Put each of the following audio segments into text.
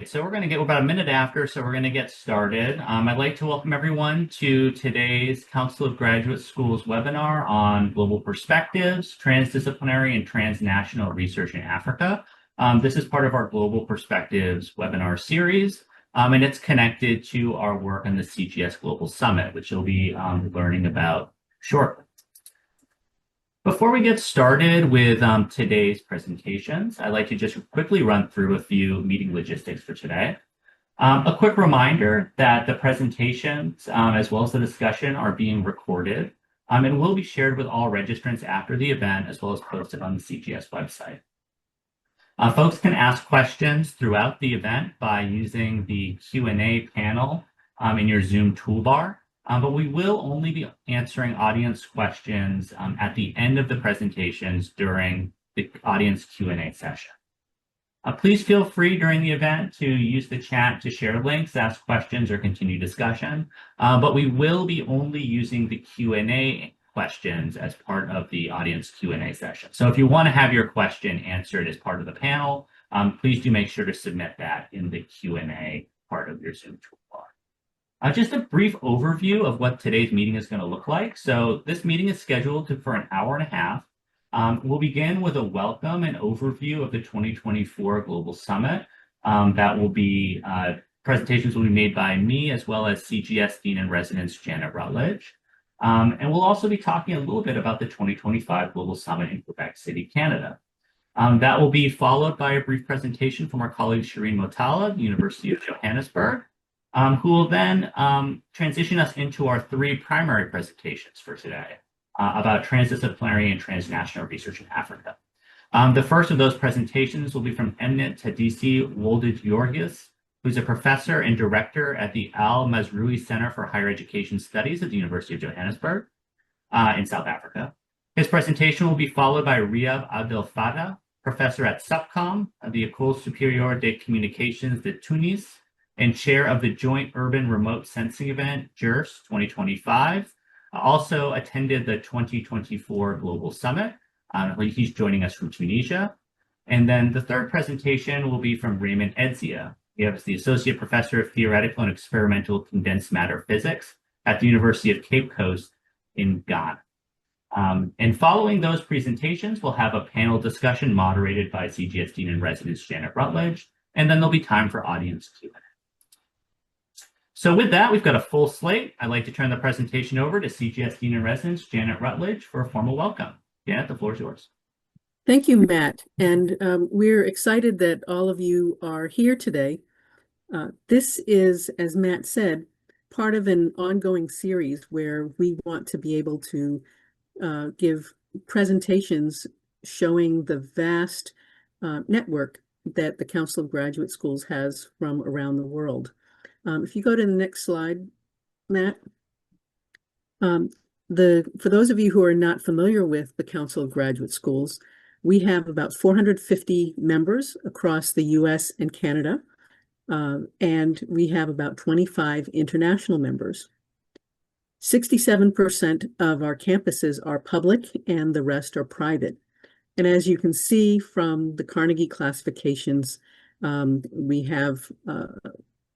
So we're going to get about a minute after, so we're going to get started. I'd like to welcome everyone to today's Council of Graduate Schools webinar on global perspectives, transdisciplinary and transnational research in Africa. This is part of our Global Perspectives webinar series, and it's connected to our work on the CGS Global Summit, which you'll be learning about shortly. Before we get started with today's presentations, I'd like to just quickly run through a few meeting logistics for today. A quick reminder that the presentations, as well as the discussion, are being recorded and will be shared with all registrants after the event, as well as posted on the CGS website. Folks can ask questions throughout the event by using the Q&A panel in your Zoom toolbar. But we will only be answering audience questions at the end of the presentations during the audience Q&A session. Please feel free during the event to use the chat to share links, ask questions, or continue discussion. But we will be only using the Q&A questions as part of the audience Q&A session. So if you want to have your question answered as part of the panel, please do make sure to submit that in the Q&A part of your Zoom toolbar. Just a brief overview of what today's meeting is going to look like. So this meeting is scheduled for an hour and a half. We'll begin with a welcome and overview of the 2024 Global Summit. That will be, presentations will be made by me as well as CGS Dean in Residence Janet Rutledge. And we'll also be talking a little bit about the 2025 Global Summit in Quebec City, Canada. That will be followed by a brief presentation from our colleague Shireen Motala, University of Johannesburg. Who will then transition us into our three primary presentations for today about transdisciplinary and transnational research in Africa. The first of those presentations will be from eminent Tadisi Wolde-Georgis, who's a professor and director at the Al Mazrui Center for Higher Education Studies at the University of Johannesburg in South Africa. His presentation will be followed by Riyad Abdel Fattah, professor at SUPCOM, the École Supérieure des Communications de Tunis, and chair of the Joint Urban Remote Sensing Event, JURS 2025, also attended the 2024 Global Summit. He's joining us from Tunisia. And then the third presentation will be from Raymond Edzia. He is the Associate Professor of Theoretical and Experimental Condensed Matter Physics at the University of Cape Coast in Ghana. And following those presentations, we'll have a panel discussion moderated by CGS Dean in Residence Janet Rutledge, and then there'll be time for audience Q&A. So with that, we've got a full slate. I'd like to turn the presentation over to CGS Dean in Residence, Janet Rutledge, for a formal welcome. Janet, the floor is yours. Thank you, Matt. And we're excited that all of you are here today. This is, as Matt said, part of an ongoing series where we want to be able to give presentations showing the vast network that the Council of Graduate Schools has from around the world. If you go to the next slide, Matt, for those of you who are not familiar with the Council of Graduate Schools, we have about 450 members across the US and Canada, and we have about 25 international members. 67% of our campuses are public and the rest are private. And as you can see from the Carnegie classifications, we have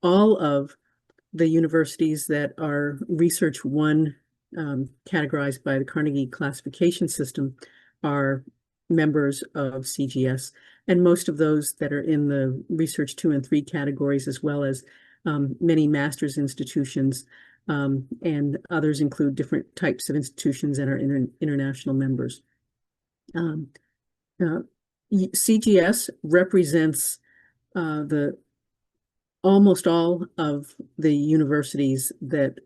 all of the universities that are Research 1 categorized by the Carnegie classification system are members of CGS, and most of those that are in the Research 2 and 3 categories, as well as many master's institutions, and others include different types of institutions and are international members. CGS represents almost all of the universities that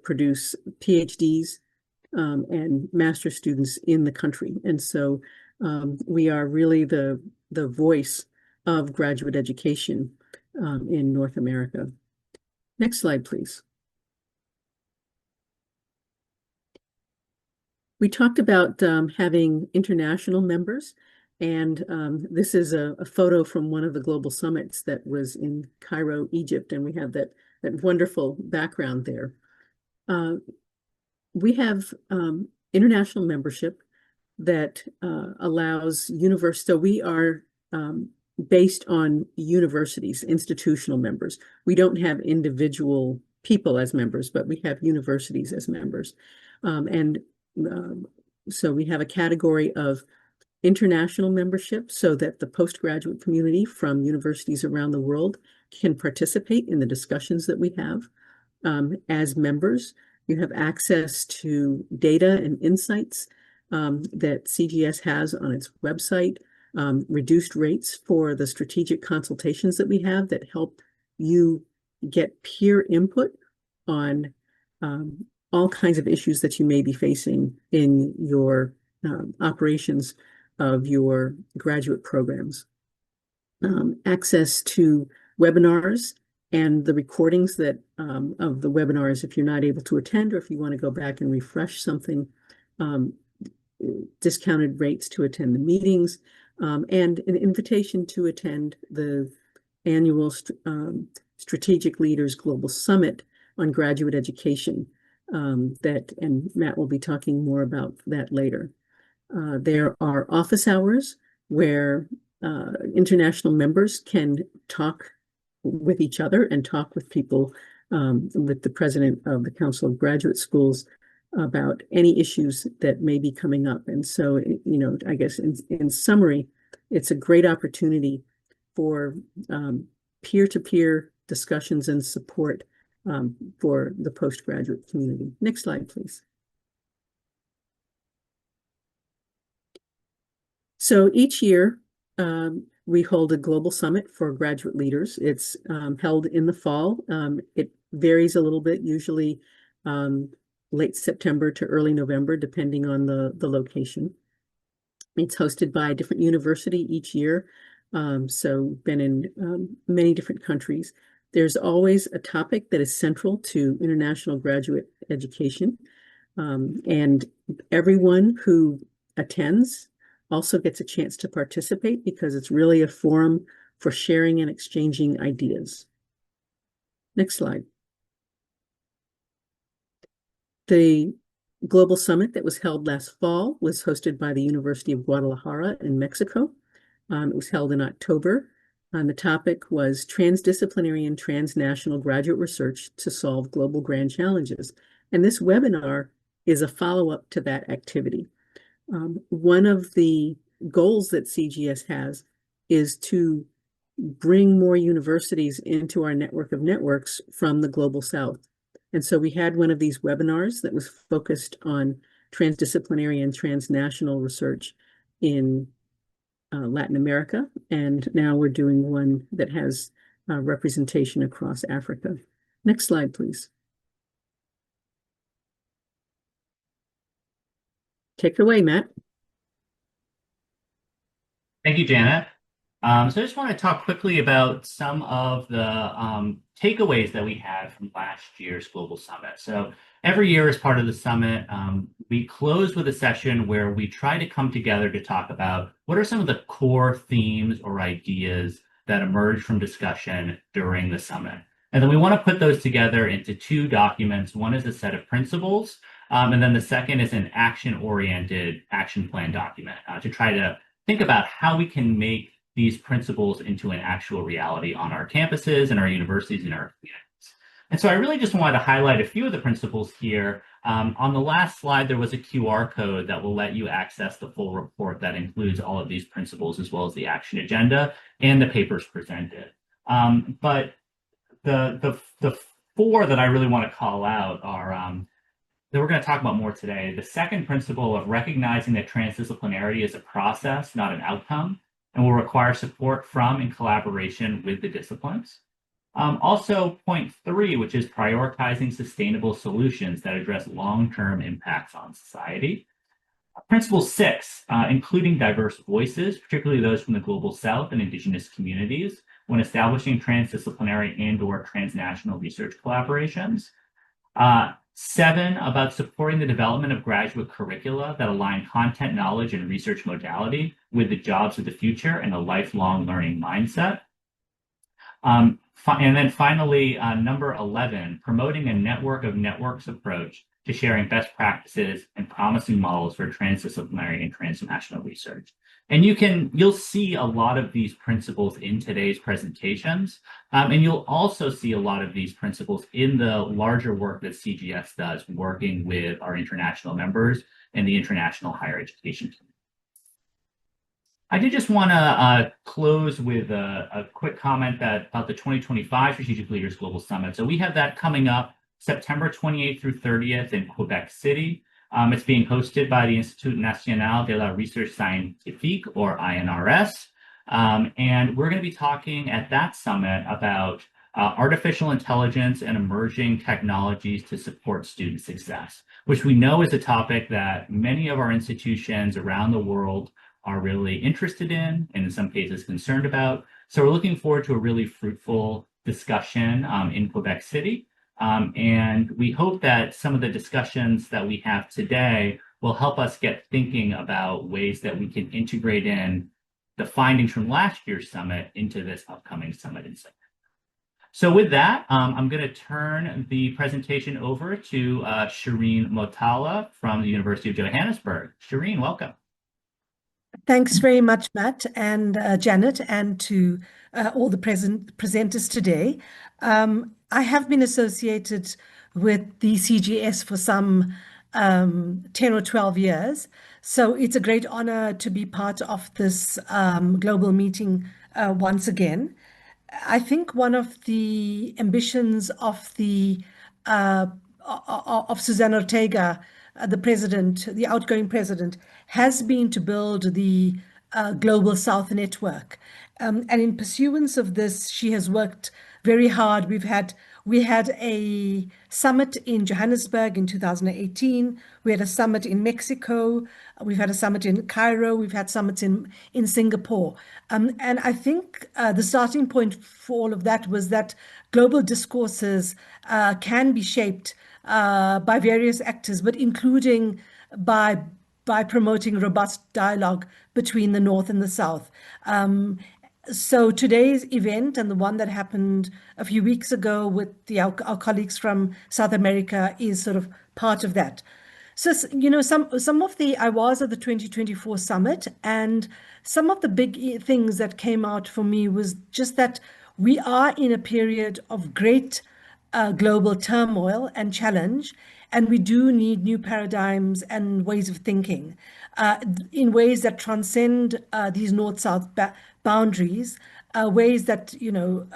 produce PhDs and master's students in the country, and so we are really the voice of graduate education in North America. Next slide, please. We talked about having international members. And this is a photo from one of the global summits that was in Cairo, Egypt, and we have that wonderful background there. We have international membership that allows universities. So we are based on universities, institutional members. We don't have individual people as members, but we have universities as members. And so we have a category of international membership so that the postgraduate community from universities around the world can participate in the discussions that we have. As members, you have access to data and insights that CGS has on its website, reduced rates for the strategic consultations that we have that help you get peer input on all kinds of issues that you may be facing in your operations of your graduate programs. Access to webinars and the recordings that of the webinars if you're not able to attend or if you want to go back and refresh something, discounted rates to attend the meetings, and an invitation to attend the annual Strategic Leaders Global Summit on Graduate Education and Matt will be talking more about that later. There are office hours where international members can talk with each other and talk with people, with the president of the Council of Graduate Schools about any issues that may be coming up. And so, I guess in summary, it's a great opportunity for peer-to-peer discussions and support for the postgraduate community. Next slide, please. So each year, we hold a global summit for graduate leaders. It's held in the fall. It varies a little bit, usually late September to early November, depending on the location. It's hosted by a different university each year. So been in many different countries. There's always a topic that is central to international graduate education. And everyone who attends also gets a chance to participate because it's really a forum for sharing and exchanging ideas. Next slide. The Global Summit that was held last fall was hosted by the University of Guadalajara in Mexico. It was held in October. The topic was Transdisciplinary and Transnational Graduate Research to Solve Global Grand Challenges. And this webinar is a follow-up to that activity. One of the goals that CGS has is to bring more universities into our network of networks from the Global South. And so we had one of these webinars that was focused on transdisciplinary and transnational research in Latin America. And now we're doing one that has representation across Africa. Next slide, please. Take it away, Matt. Thank you, Janet. So I just want to talk quickly about some of the takeaways that we had from last year's Global Summit. So every year as part of the summit, we close with a session where we try to come together to talk about what are some of the core themes or ideas that emerge from discussion during the summit. And then we want to put those together into two documents. One is a set of principles, and then the second is an action-oriented action plan document to try to think about how we can make these principles into an actual reality on our campuses and our universities and our communities. And so I really just wanted to highlight a few of the principles here. On the last slide, there was a QR code that will let you access the full report that includes all of these principles as well as the action agenda and the papers presented. But the four that I really want to call out are that we're going to talk about more today. The second principle of recognizing that transdisciplinarity is a process, not an outcome, and will require support from and collaboration with the disciplines. Also, point 3, which is prioritizing sustainable solutions that address long-term impacts on society. Principle 6, including diverse voices, particularly those from the Global South and Indigenous communities, when establishing transdisciplinary and/or transnational research collaborations. 7, about supporting the development of graduate curricula that align content knowledge and research modality with the jobs of the future and a lifelong learning mindset. And then finally, number 11, promoting a network of networks approach to sharing best practices and promising models for transdisciplinary and transnational research. And you'll see a lot of these principles in today's presentations. And you'll also see a lot of these principles in the larger work that CGS does working with our international members and the international higher education community. I did just want to close with a quick comment about the 2025 Strategic Leaders Global Summit. So we have that coming up September 28th through 30th in Quebec City. It's being hosted by the Institut National de la Recherche Scientifique, or INRS. And we're going to be talking at that summit about artificial intelligence and emerging technologies to support student success, which we know is a topic that many of our institutions around the world are really interested in and in some cases concerned about. So we're looking forward to a really fruitful discussion in Quebec City. And we hope that some of the discussions that we have today will help us get thinking about ways that we can integrate in the findings from last year's summit into this upcoming summit in September. So with that, I'm going to turn the presentation over to Shireen Motala from the University of Johannesburg. Shireen, welcome. Thanks very much, Matt and Janet, and to all the presenters today. I have been associated with the CGS for some 10 or 12 years, so it's a great honor to be part of this global meeting once again. I think one of the ambitions of Susanna Ortega, the president, the outgoing president, has been to build the Global South Network. And in pursuance of this, she has worked very hard. We had a summit in Johannesburg in 2018. We had a summit in Mexico. We've had a summit in Cairo. We've had summits in Singapore. And I think the starting point for all of that was that global discourses can be shaped by various actors, but including by promoting robust dialogue between the North and the South. So today's event and the one that happened a few weeks ago with our colleagues from South America is sort of part of that. So, you know, I was at the 2024 summit, and some of the big things that came out for me was just that we are in a period of great global turmoil and challenge, and we do need new paradigms and ways of thinking in ways that transcend these north-south boundaries, ways that, you know,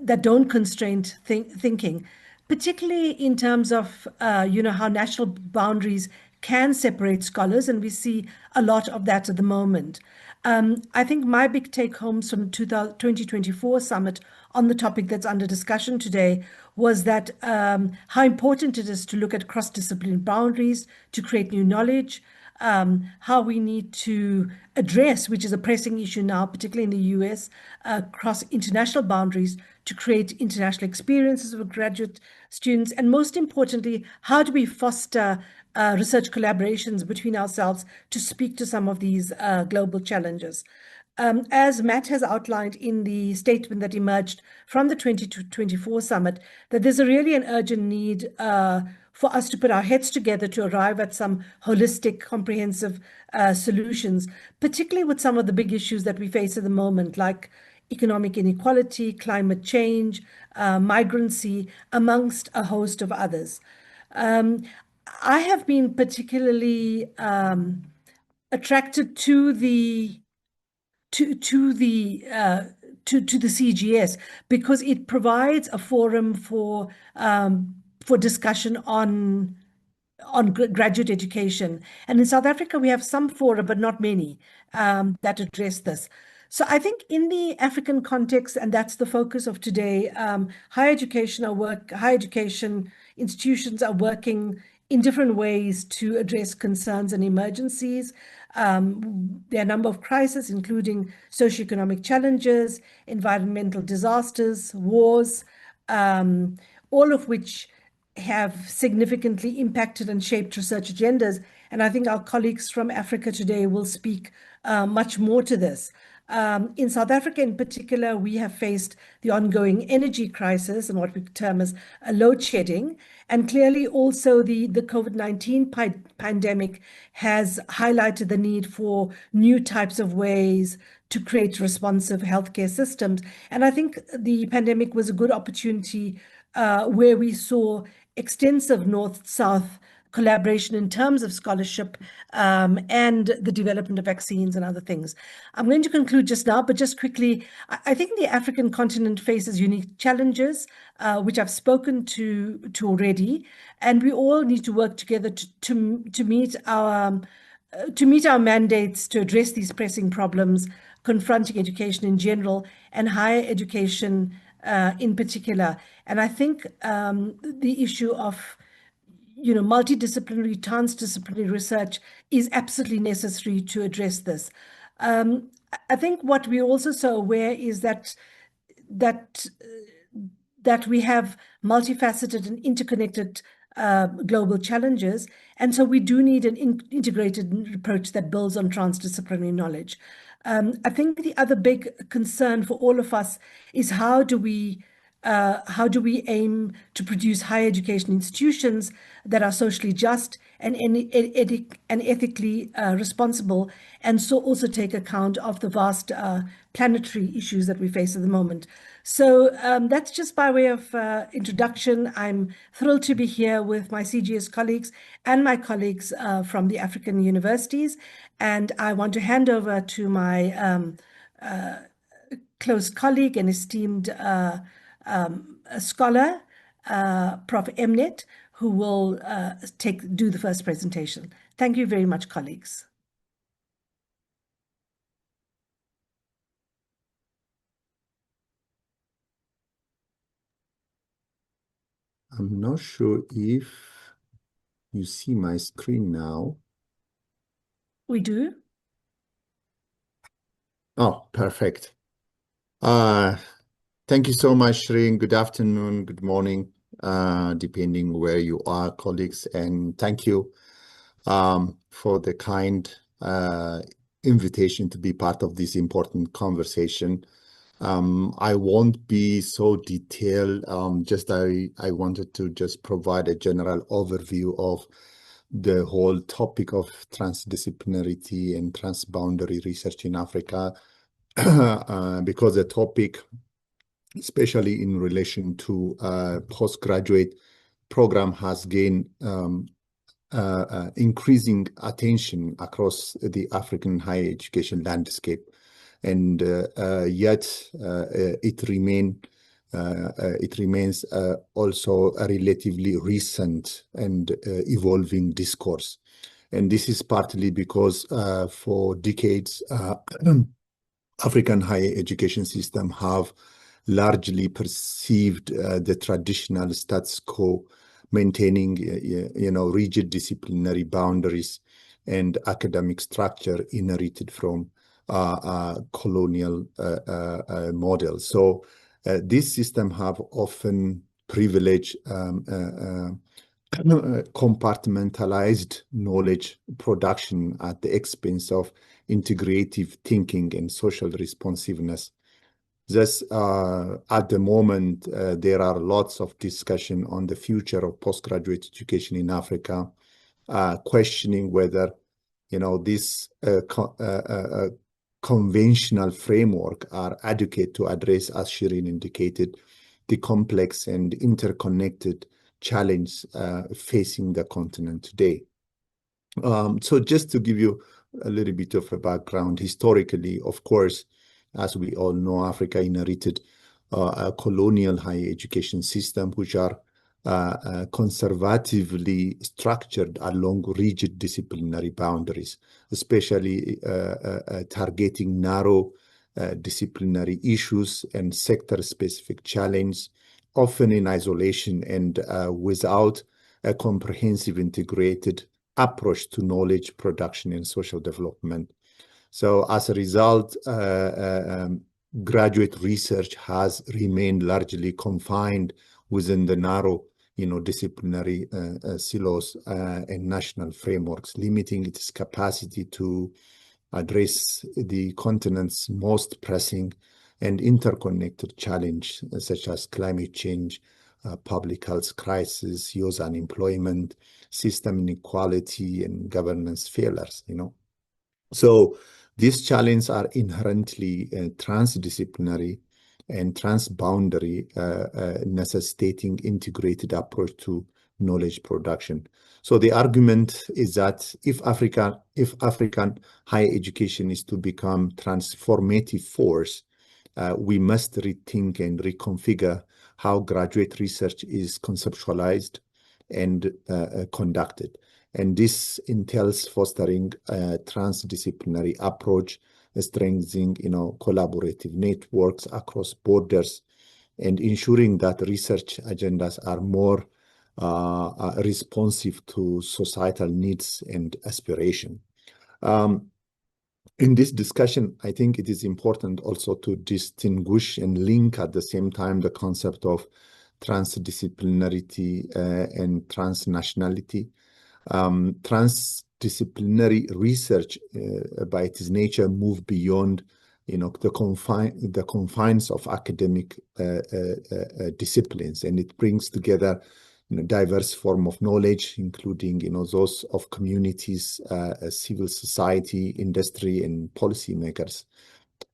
that don't constrain thinking, particularly in terms of, you know, how national boundaries can separate scholars, and we see a lot of that at the moment. I think my big take-homes from 2024 summit on the topic that's under discussion today was that how important it is to look at cross-disciplinary boundaries to create new knowledge, how we need to address, which is a pressing issue now, particularly in the US, across international boundaries to create international experiences for graduate students, and most importantly, how do we foster research collaborations between ourselves to speak to some of these global challenges. As Matt has outlined in the statement that emerged from the 2024 summit, that there's really an urgent need for us to put our heads together to arrive at some holistic, comprehensive solutions, particularly with some of the big issues that we face at the moment, like economic inequality, climate change, migrancy, amongst a host of others. I have been particularly attracted to the CGS because it provides a forum for discussion on graduate education. And in South Africa, we have some fora, but not many that address this. So I think in the African context, and that's the focus of today, higher education institutions are working in different ways to address concerns and emergencies. There are a number of crises, including socioeconomic challenges, environmental disasters, wars, all of which have significantly impacted and shaped research agendas. And I think our colleagues from Africa today will speak much more to this. In South Africa, in particular, we have faced the ongoing energy crisis and what we term as a load shedding. And clearly, also, the COVID-19 pandemic has highlighted the need for new types of ways to create responsive healthcare systems. And I think the pandemic was a good opportunity where we saw extensive North-South collaboration in terms of scholarship and the development of vaccines and other things. I'm going to conclude just now, but just quickly, I think the African continent faces unique challenges, which I've spoken to already, and we all need to work together to meet our mandates to address these pressing problems confronting education in general and higher education in particular. And I think the issue of multidisciplinary, transdisciplinary research is absolutely necessary to address this. I think what we're also so aware is that we have multifaceted and interconnected global challenges. And so we do need an integrated approach that builds on transdisciplinary knowledge. I think the other big concern for all of us is how do we aim to produce higher education institutions that are socially just and ethically responsible, and so also take account of the vast planetary issues that we face at the moment. So that's just by way of introduction. I'm thrilled to be here with my CGS colleagues and my colleagues from the African universities. And I want to hand over to my close colleague and esteemed scholar, Prof. Emnet, who will do the first presentation. Thank you very much, colleagues. I'm not sure if you see my screen now. We do. Oh, perfect. Thank you so much, Shireen. Good afternoon, good morning, depending where you are, colleagues. And thank you for the kind invitation to be part of this important conversation. I won't be so detailed. I wanted to just provide a general overview of the whole topic of transdisciplinarity and transboundary research in Africa, because the topic, especially in relation to postgraduate program, has gained increasing attention across the African higher education landscape. And yet it remains also a relatively recent and evolving discourse. And this is partly because for decades, African higher education system have largely perceived the traditional status quo, maintaining rigid disciplinary boundaries and academic structure inherited from colonial models. So this system have often privileged compartmentalized knowledge production at the expense of integrative thinking and social responsiveness. Thus, at the moment, there are lots of discussion on the future of postgraduate education in Africa, questioning whether this conventional framework are adequate to address, as Shireen indicated, the complex and interconnected challenge facing the continent today. So just to give you a little bit of a background, historically, of course, as we all know, Africa inherited a colonial higher education system, which are conservatively structured along rigid disciplinary boundaries, especially targeting narrow disciplinary issues and sector-specific challenge, often in isolation and without a comprehensive integrated approach to knowledge production and social development. So as a result, graduate research has remained largely confined within the narrow disciplinary silos and national frameworks, limiting its capacity to address the continent's most pressing and interconnected challenge, such as climate change, public health crisis, youth unemployment, system inequality, and governance failures, So these challenges are inherently transdisciplinary and transboundary, necessitating integrated approach to knowledge production. So the argument is that if African higher education is to become transformative force, we must rethink and reconfigure how graduate research is conceptualized and conducted. And this entails fostering a transdisciplinary approach, strengthening, collaborative networks across borders, and ensuring that research agendas are more responsive to societal needs and aspiration. In this discussion, I think it is important also to distinguish and link at the same time the concept of transdisciplinarity and transnationality. Transdisciplinary research, by its nature, move beyond, the confines of academic disciplines, and it brings together, diverse form of knowledge, including, those of communities, civil society, industry, and policymakers.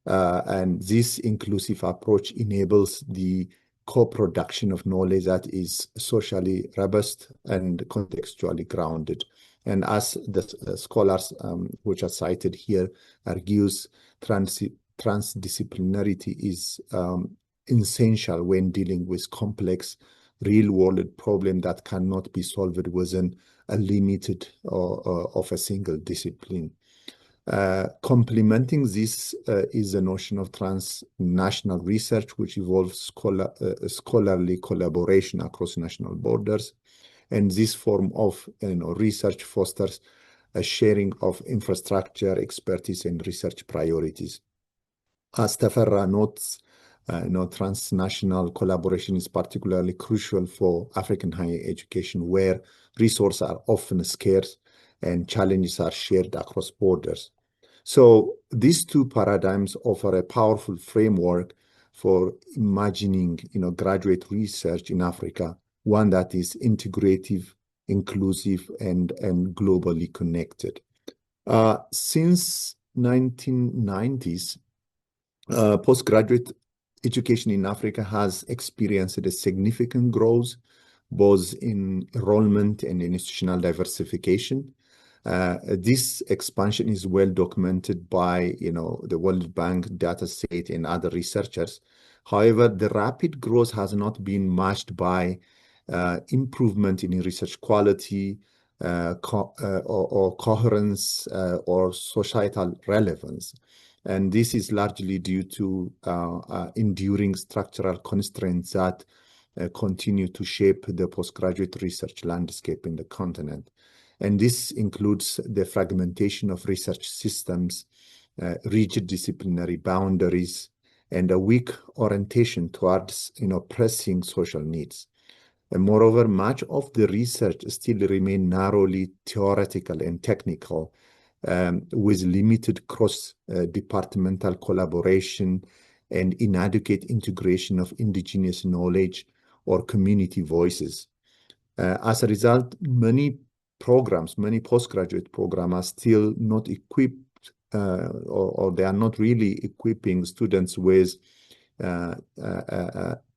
And this inclusive approach enables the co-production of knowledge that is socially robust and contextually grounded. And as the scholars which are cited here argues, transdisciplinarity is essential when dealing with complex real-world problem that cannot be solved within a limited of a single discipline. Complementing this is the notion of transnational research, which involves scholarly collaboration across national borders. And this form of research fosters a sharing of infrastructure, expertise, and research priorities. As Tafarra notes, transnational collaboration is particularly crucial for African higher education, where resources are often scarce and challenges are shared across borders. So these two paradigms offer a powerful framework for imagining, graduate research in Africa, one that is integrative, inclusive, and globally connected. Since 1990s, postgraduate education in Africa has experienced a significant growth, both in enrollment and institutional diversification. This expansion is well documented by, the World Bank data set and other researchers. However, the rapid growth has not been matched by improvement in research quality, or coherence, or societal relevance. And this is largely due to enduring structural constraints that continue to shape the postgraduate research landscape in the continent. And this includes the fragmentation of research systems, rigid disciplinary boundaries, and a weak orientation towards, pressing social needs. And moreover, much of the research still remains narrowly theoretical and technical, with limited cross-departmental collaboration and inadequate integration of indigenous knowledge or community voices. As a result, many postgraduate programs are still not equipped, or they are not really equipping students with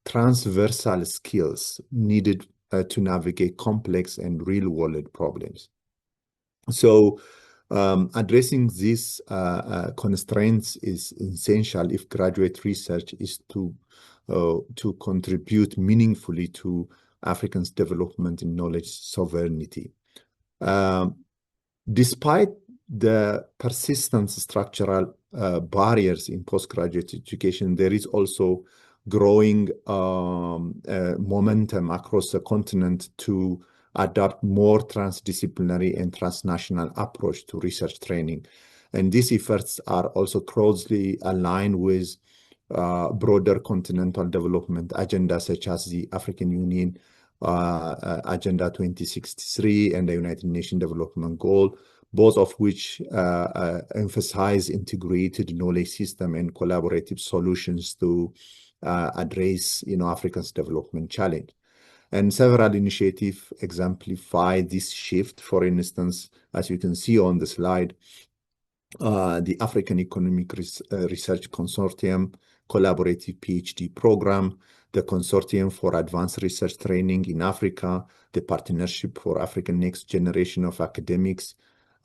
transversal skills needed to navigate complex and real-world problems. So addressing these constraints is essential if graduate research is to contribute meaningfully to Africans' development in knowledge sovereignty. Despite the persistent structural barriers in postgraduate education, there is also growing momentum across the continent to adopt more transdisciplinary and transnational approach to research training. And these efforts are also closely aligned with broader continental development agendas such as the African Union Agenda 2063 and the United Nations Development Goal, both of which emphasize integrated knowledge system and collaborative solutions to address, Africa's development challenge. And several initiatives exemplify this shift. For instance, as you can see on the slide, the African Economic Research Consortium collaborative PhD program, the Consortium for Advanced Research Training in Africa, the Partnership for African Next Generation of Academics,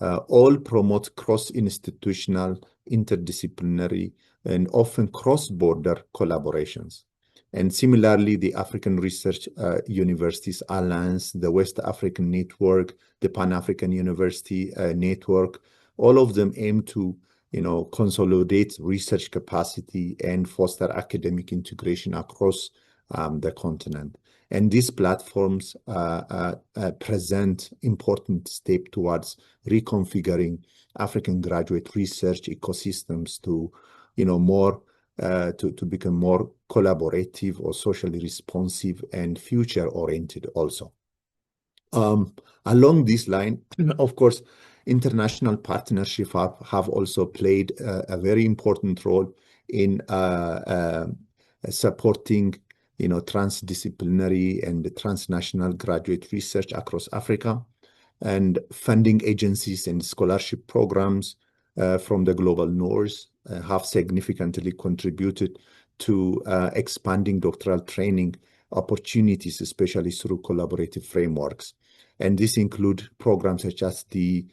all promote cross-institutional, interdisciplinary, and often cross-border collaborations. And similarly, the African Research Universities Alliance, the West African Network, the Pan-African University Network, all of them aim to, consolidate research capacity and foster academic integration across the continent. And these platforms present important step towards reconfiguring African graduate research ecosystems to, to become more collaborative or socially responsive and future-oriented also. Along this line, of course, international partnerships have also played a very important role in supporting, transdisciplinary and transnational graduate research across Africa, and funding agencies and scholarship programs from the global north have significantly contributed to expanding doctoral training opportunities, especially through collaborative frameworks. And this include programs such as the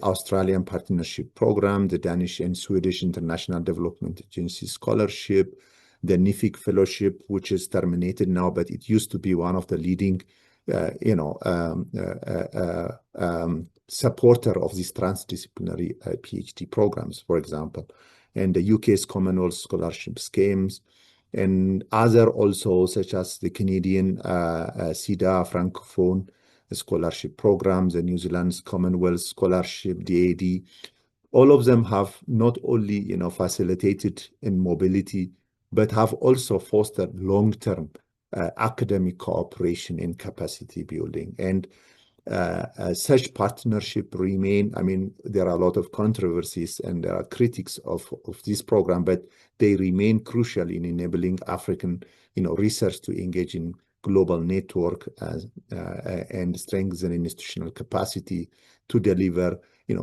Australian Partnership Program, the Danish and Swedish International Development Agency Scholarship, the NIFIC Fellowship, which is terminated now, but it used to be one of the leading, supporter of these transdisciplinary PhD programs, for example, and the UK's Commonwealth Scholarship Schemes, and other also, such as the Canadian SIDA Francophone Scholarship Programs, the New Zealand's Commonwealth Scholarship, DAD. All of them have not only, facilitated in mobility, but have also fostered long-term academic cooperation and capacity building. And such partnership remain, there are a lot of controversies and there are critics of this program, but they remain crucial in enabling African, research to engage in global network and strengthen institutional capacity to deliver,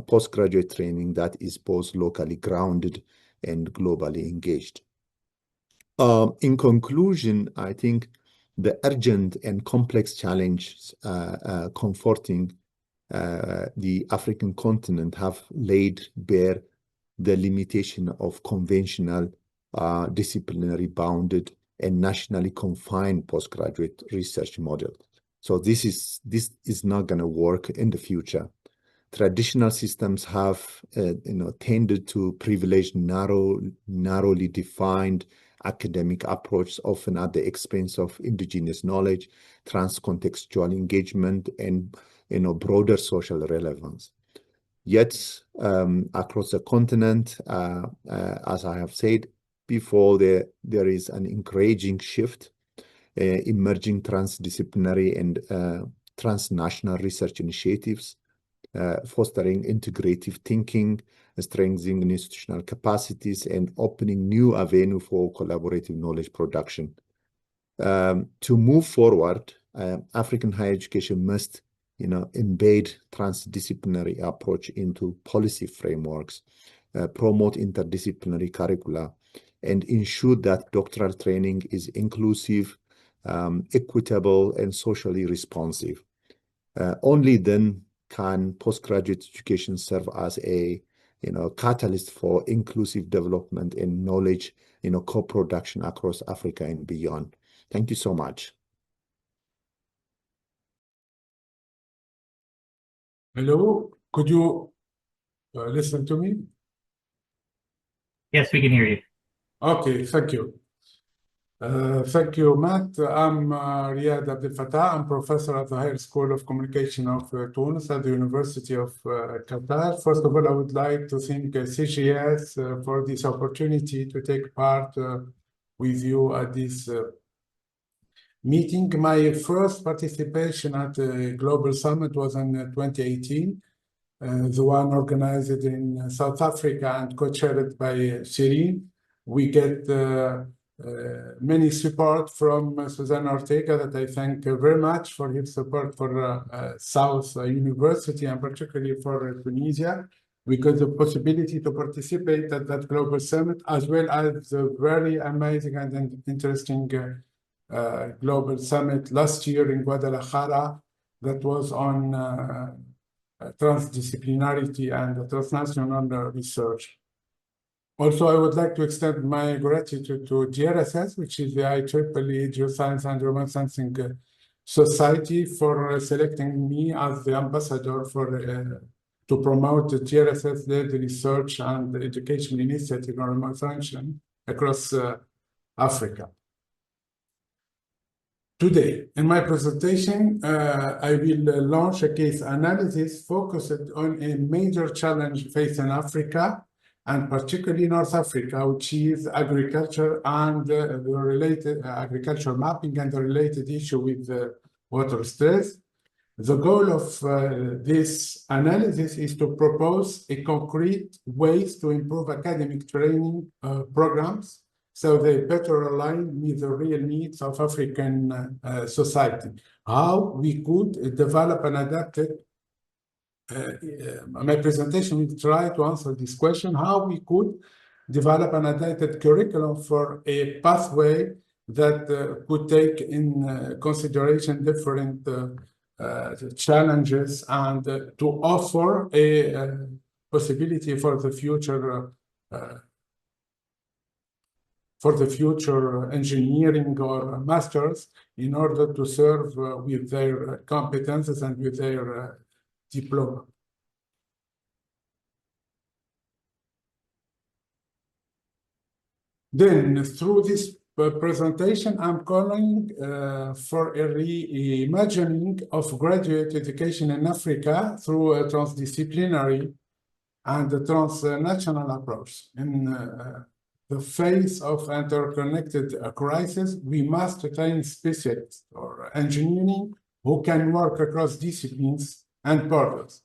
postgraduate training that is both locally grounded and globally engaged. In conclusion, I think the urgent and complex challenges confronting the African continent have laid bare the limitation of conventional disciplinary bounded and nationally confined postgraduate research model. So this is not going to work in the future. Traditional systems have tended to privilege narrowly defined academic approach, often at the expense of indigenous knowledge, trans-contextual engagement, and broader social relevance. Yet, across the continent, as I have said before, there is an encouraging shift, emerging transdisciplinary and transnational research initiatives, fostering integrative thinking, strengthening institutional capacities, and opening new avenues for collaborative knowledge production. To move forward, African higher education must, embed transdisciplinary approach into policy frameworks, promote interdisciplinary curricula, and ensure that doctoral training is inclusive, equitable, and socially responsive. Only then can postgraduate education serve as a catalyst for inclusive development and knowledge co-production across Africa and beyond. Thank you so much. Hello, could you listen to me? Yes, we can hear you. Okay, thank you. Thank you, Matt. I'm Riyad Abdel Fattah. I'm professor at the Higher School of Communication of Tunis at the University of Qatar. First of all, I would like to thank CGS for this opportunity to take part with you at this meeting. My first participation at the Global Summit was in 2018. the one organized in South Africa and co-chaired by Shireen. We get many support from Susanna Ortega that I thank very much for his support for South University and particularly for Tunisia. We got the possibility to participate at that global summit as well as the very amazing and interesting global summit last year in Guadalajara that was on transdisciplinarity and transnational research. Also, I would like to extend my gratitude to GRSS, which is the IEEE Geoscience and Urban Sensing Society, for selecting me as the ambassador for to promote the GRSS-led research and education initiative on remote sensing across Africa. Today, in my presentation, I will launch a case analysis focused on a major challenge facing Africa, and particularly North Africa, which is agriculture and the related agricultural mapping and the related issue with water stress. The goal of this analysis is to propose a concrete ways to improve academic training programs so they better align with the real needs of African society. How we could develop and adapt it. My presentation will try to answer this question, how we could develop an adapted curriculum for a pathway that could take in consideration different challenges and to offer a possibility for the future engineering or masters in order to serve with their competences and with their diploma. Then, through this presentation, I'm calling for a reimagining of graduate education in Africa through a transdisciplinary and a transnational approach. In the face of interconnected crisis, we must train specialists or engineering who can work across disciplines and borders.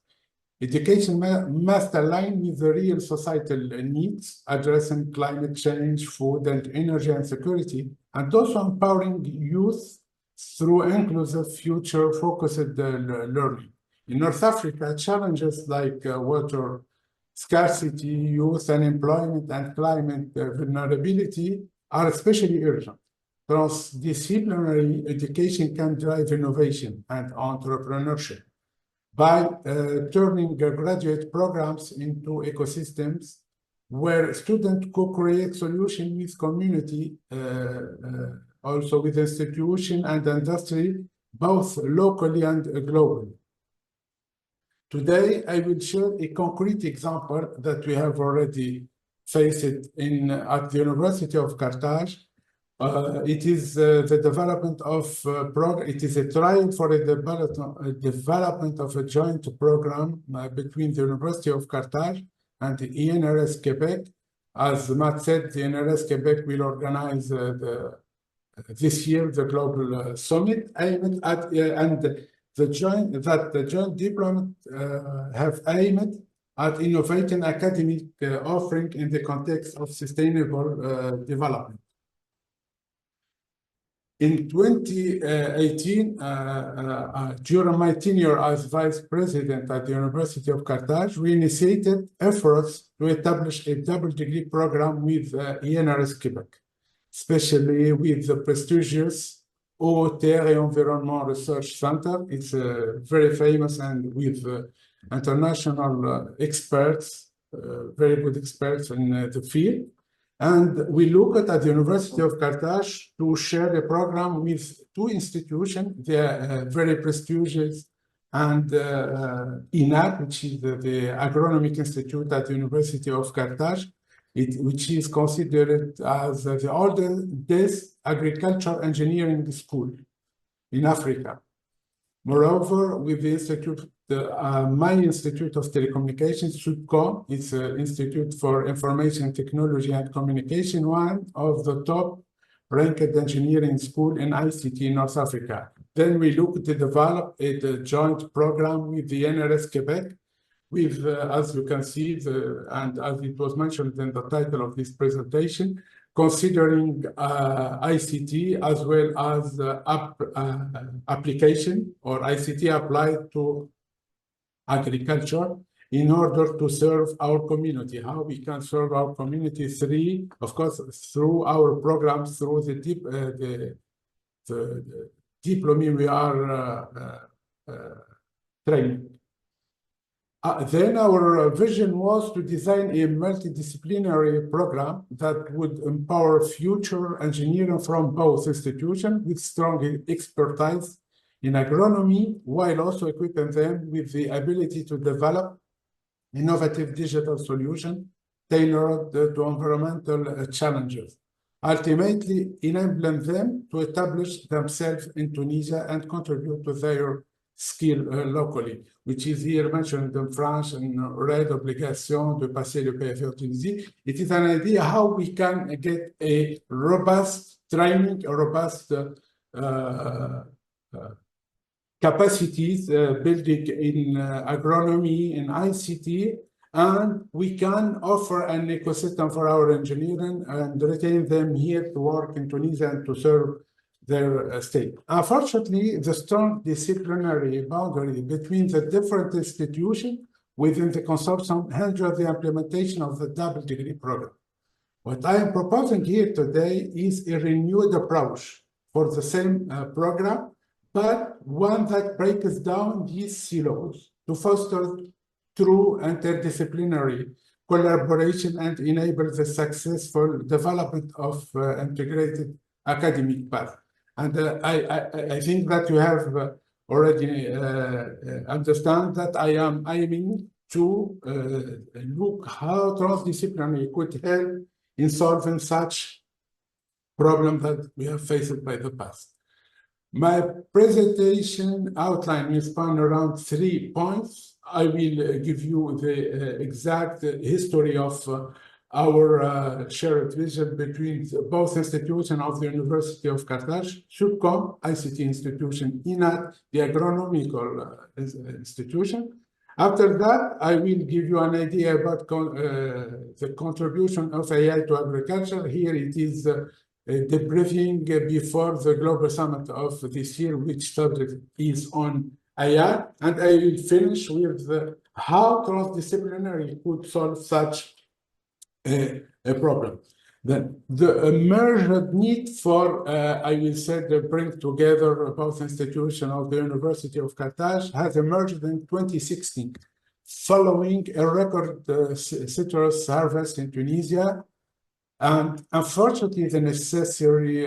Education must align with the real societal needs, addressing climate change, food and energy and security, and also empowering youth through inclusive future-focused learning. In North Africa, challenges like water scarcity, youth unemployment, and climate vulnerability are especially urgent. Transdisciplinary education can drive innovation and entrepreneurship by turning graduate programs into ecosystems where students co-create solutions with community, also with institution and industry, both locally and globally. Today, I will share a concrete example that we have already faced at the University of Carthage. It is the development of it is a trial for a development of a joint program between the University of Carthage and the INRS Quebec. As Matt said, the INRS Quebec will organize this year the global summit aimed at the joint deployment have aimed at innovating academic offering in the context of sustainable development. In 2018, during my tenure as vice president at the University of Carthage, we initiated efforts to establish a double degree program with INRS Quebec, especially with the prestigious Eau, Terre et Environnement Research Center. It's very famous and with international experts, very good experts in the field. And we looked at the University of Carthage to share a program with two institutions. They are very prestigious, and INAC, which is the Agronomic Institute at the University of Carthage, which is considered as the oldest agricultural engineering school in Africa. Moreover, with the institute, my Institute of Telecommunications, SUTCOM, it's an Institute for Information Technology and Communication, one of the top ranked engineering school in ICT in North Africa. Then we looked to develop a joint program with the NRS Quebec with, as you can see, and as it was mentioned in the title of this presentation, considering ICT as well as application or ICT applied to agriculture in order to serve our community. How we can serve our community through our programs, through the diploma we are training. Then our vision was to design a multidisciplinary program that would empower future engineering from both institutions with strong expertise in agronomy, while also equipping them with the ability to develop innovative digital solutions tailored to environmental challenges, ultimately enabling them to establish themselves in Tunisia and contribute to their skill locally, which is here mentioned in French in red, obligation de passer le PFE en Tunisie. It is an idea how we can get a robust training, a robust capacities building in agronomy, in ICT, and we can offer an ecosystem for our engineering and retain them here to work in Tunisia and to serve their state. Unfortunately, the strong disciplinary boundary between the different institutions within the consortium hindered the implementation of the double degree program. What I am proposing here today is a renewed approach for the same program, but one that breaks down these silos to foster true interdisciplinary collaboration and enable the successful development of integrated academic path. And I think that you have already understand that I am aiming to look how transdisciplinary could help in solving such problems that we have faced by the past. My presentation outline will span around 3 points. I will give you the exact history of our shared vision between both institutions of the University of Carthage, SUBCOM, ICT institution, INAT, the agronomical institution. After that, I will give you an idea about the contribution of AI to agriculture. Here it is the briefing before the global summit of this year, which subject is on AI, and I will finish with how transdisciplinary could solve such a problem. Then the emergent need for, I will say, the bring together both institutions of the University of Carthage has emerged in 2016, following a record citrus harvest in Tunisia. And unfortunately, the necessary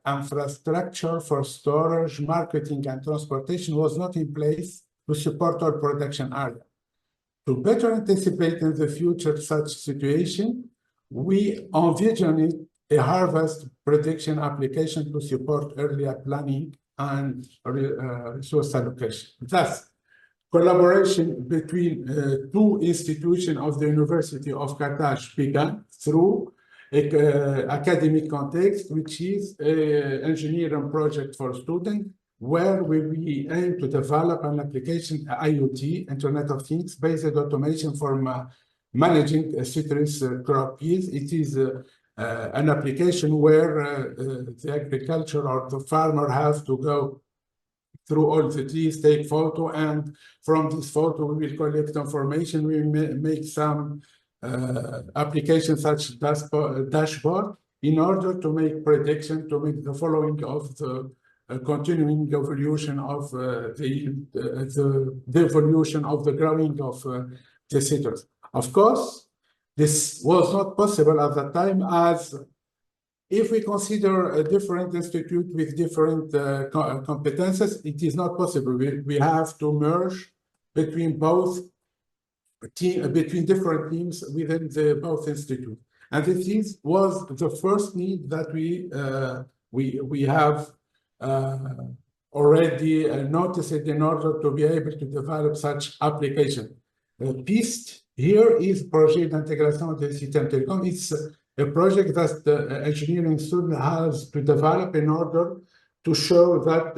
infrastructure for storage, marketing, and transportation was not in place to support our production area. To better anticipate in the future such situation, we envisioned a harvest prediction application to support earlier planning and resource allocation. Thus, collaboration between two institutions of the University of Carthage began through academic context, which is an engineering project for students, where we aim to develop an application, IoT, Internet of Things, based automation for managing citrus crop yields. It is an application where the agriculture or the farmer has to go through all the trees, take photo, and from this photo we will collect information. We make some applications such as dashboard in order to make prediction, to make the following of the continuing evolution of the evolution of the growing of the citrus. Of course, this was not possible at the time, as if we consider a different institute with different competences, it is not possible. We have to merge between between different teams within both institutes. And this was the first need that we have already noticed in order to be able to develop such application. PIST here is Projet d'intégration des systèmes télécoms. It's a project that the engineering student has to develop in order to show that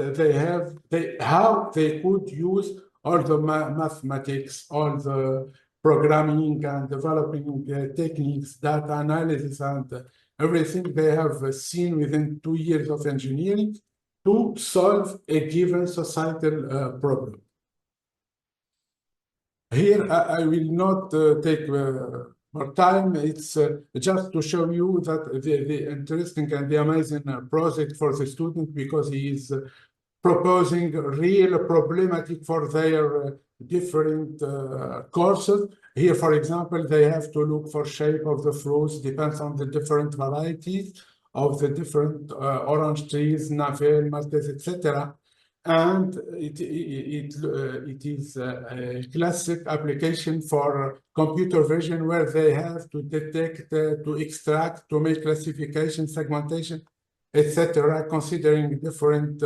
how they could use all the mathematics, all the programming and developing techniques, data analysis, and everything they have seen within 2 years of engineering to solve a given societal problem. Here, I will not take more time. It's just to show you that the interesting and the amazing project for the student, because he is proposing real problematic for their different courses. Here, for example, they have to look for shape of the fruits, depends on the different varieties of the different orange trees, navel, maltese, etc. And it is a classic application for computer vision, where they have to detect, to extract, to make classification, segmentation, etc., considering different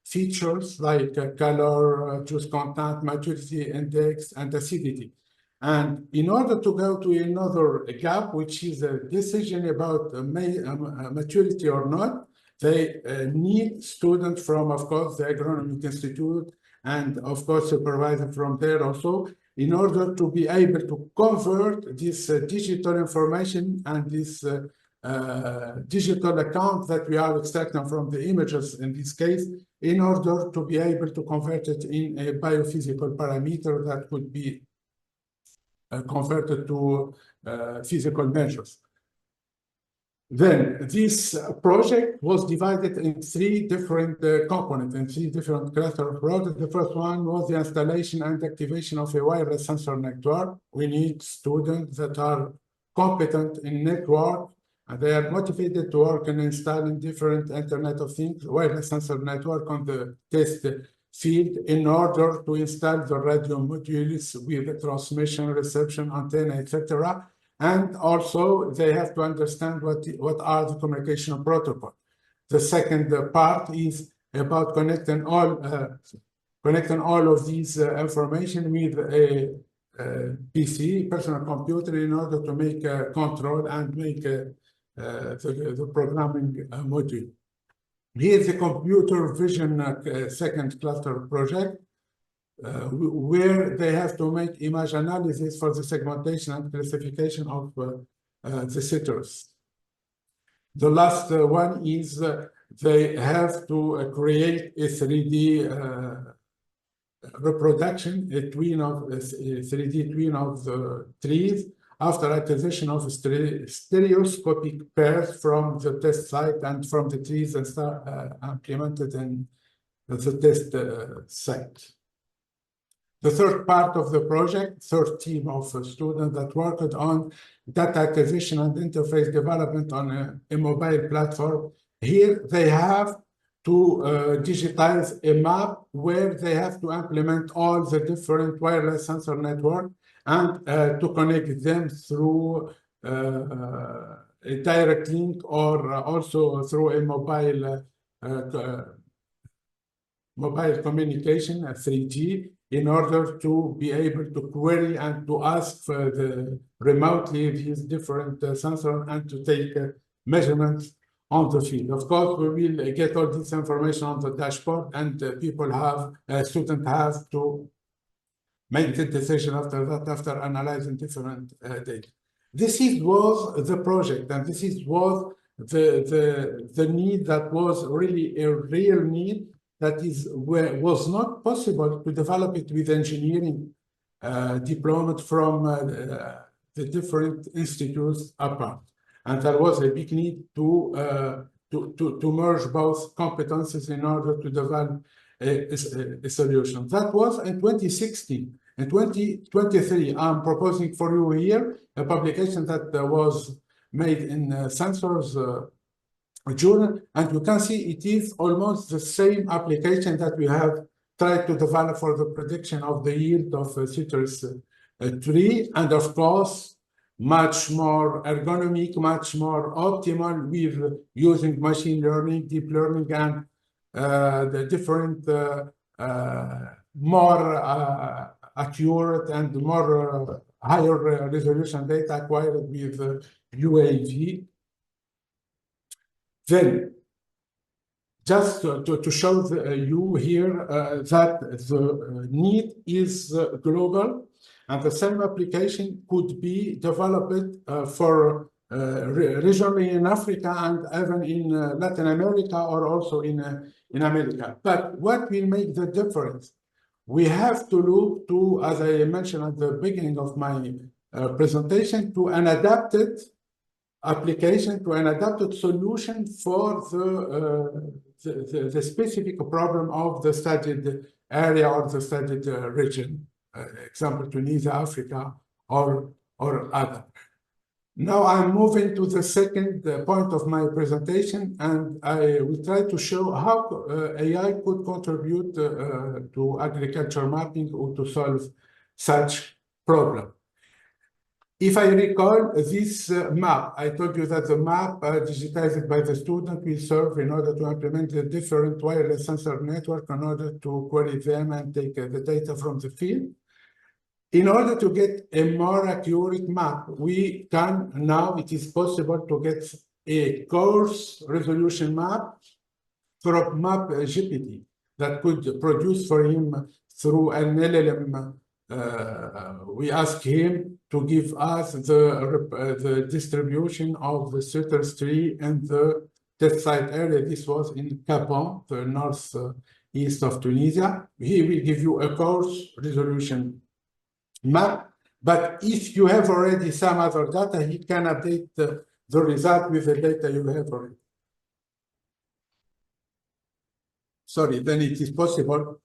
features like color, juice content, maturity index, and acidity. And in order to go to another gap, which is a decision about maturity or not, they need students from, of course, the Agronomic Institute, and of course, supervisor from there also, in order to be able to convert this digital information and this digital account that we are extracting from the images in this case, in order to be able to convert it in a biophysical parameter that could be converted to physical measures. Then this project was divided in 3 different components, in 3 different cluster of projects. The first one was the installation and activation of a wireless sensor network. We need students that are competent in network, and they are motivated to work in installing different Internet of Things, wireless sensor network on the test field, in order to install the radio modules with the transmission, reception, antenna, etc. And also they have to understand what are the communication protocol. The second part is about connecting all of these information with a PC, personal computer, in order to make control and make the programming module. Here's the computer vision second cluster project, where they have to make image analysis for the segmentation and classification of the citrus. The last one is they have to create a 3D reproduction, a 3D twin of the trees, after acquisition of stereoscopic pairs from the test site and from the trees, and start implemented in the test site. The third part of the project, third team of students that worked on data acquisition and interface development on a mobile platform. Here they have to digitize a map where they have to implement all the different wireless sensor network and to connect them through a direct link, or also through a mobile communication, 3G, in order to be able to query and to ask for remotely these different sensors and to take measurements on the field. Of course, we will get all this information on the dashboard, and students have to make the decision after that, after analyzing different data. This was the project, and this was the need that was really a real need, that was not possible to develop it with engineering diplomat from the different institutes apart. And there was a big need to merge both competencies in order to develop a solution. That was in 2016. In 2023, I'm proposing for you here a publication that was made in Sensors journal, and you can see it is almost the same application that we have tried to develop for the prediction of the yield of a citrus tree, and of course much more ergonomic, much more optimal, with using machine learning, deep learning, and the different more accurate and more higher resolution data acquired with UAV. Then just to show you here that the need is global, and the same application could be developed for regionally in Africa and even in Latin America or also in America. But what will make the difference? We have to look to, as I mentioned at the beginning of my presentation, to an adapted application, to an adapted solution for the specific problem of the studied area or the studied region, example, Tunisia, Africa, or other. Now I'm moving to the second point of my presentation, and I will try to show how AI could contribute to agriculture mapping or to solve such problem. If I recall this map, I told you that the map digitized by the student will serve in order to implement the different wireless sensor network in order to query them and take the data from the field. In order to get a more accurate map, we can now, it is possible to get a coarse resolution map from Map GPT that could produce for him through an LLM. We ask him to give us the distribution of the citrus tree and the test site area. This was in Gabon, the northeast of Tunisia. He will give you a coarse resolution map, but if you have already some other data, he can update the result with the data you have already. Sorry, then it is possible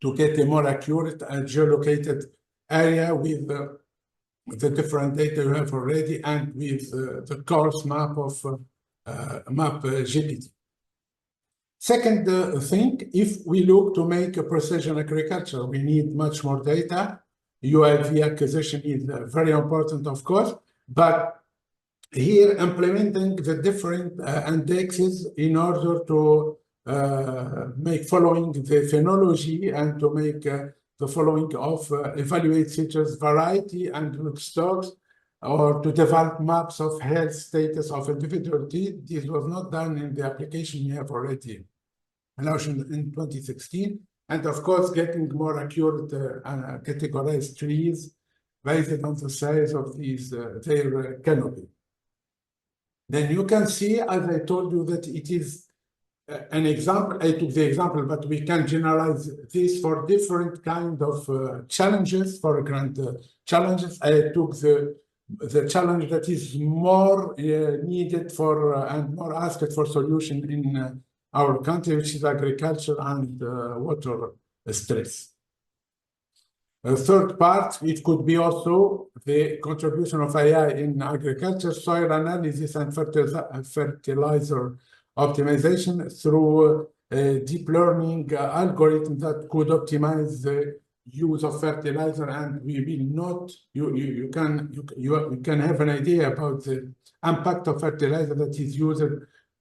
to get a more accurate and geolocated area with the different data you have already and with the coarse map of Map GPT. Second thing, if we look to make a precision agriculture, we need much more data. UAV acquisition is very important, of course, but here implementing the different indexes in order to make following the phenology and to make the following of evaluate citrus variety and root stocks, or to develop maps of health status of individual trees. This was not done in the application we have already launched in 2016. And of course, getting more accurate categorized trees based on the size of these their canopy. Then you can see, as I told you, that it is an example. I took the example, but we can generalize this for different kind of challenges, for grand challenges. I took the challenge that is more needed for and more asked for solution in our country, which is agriculture and water stress. A third part, it could be also the contribution of AI in agriculture, soil analysis and fertilizer optimization through a deep learning algorithm that could optimize the use of fertilizer, and we will not, you can have an idea about the impact of fertilizer that is used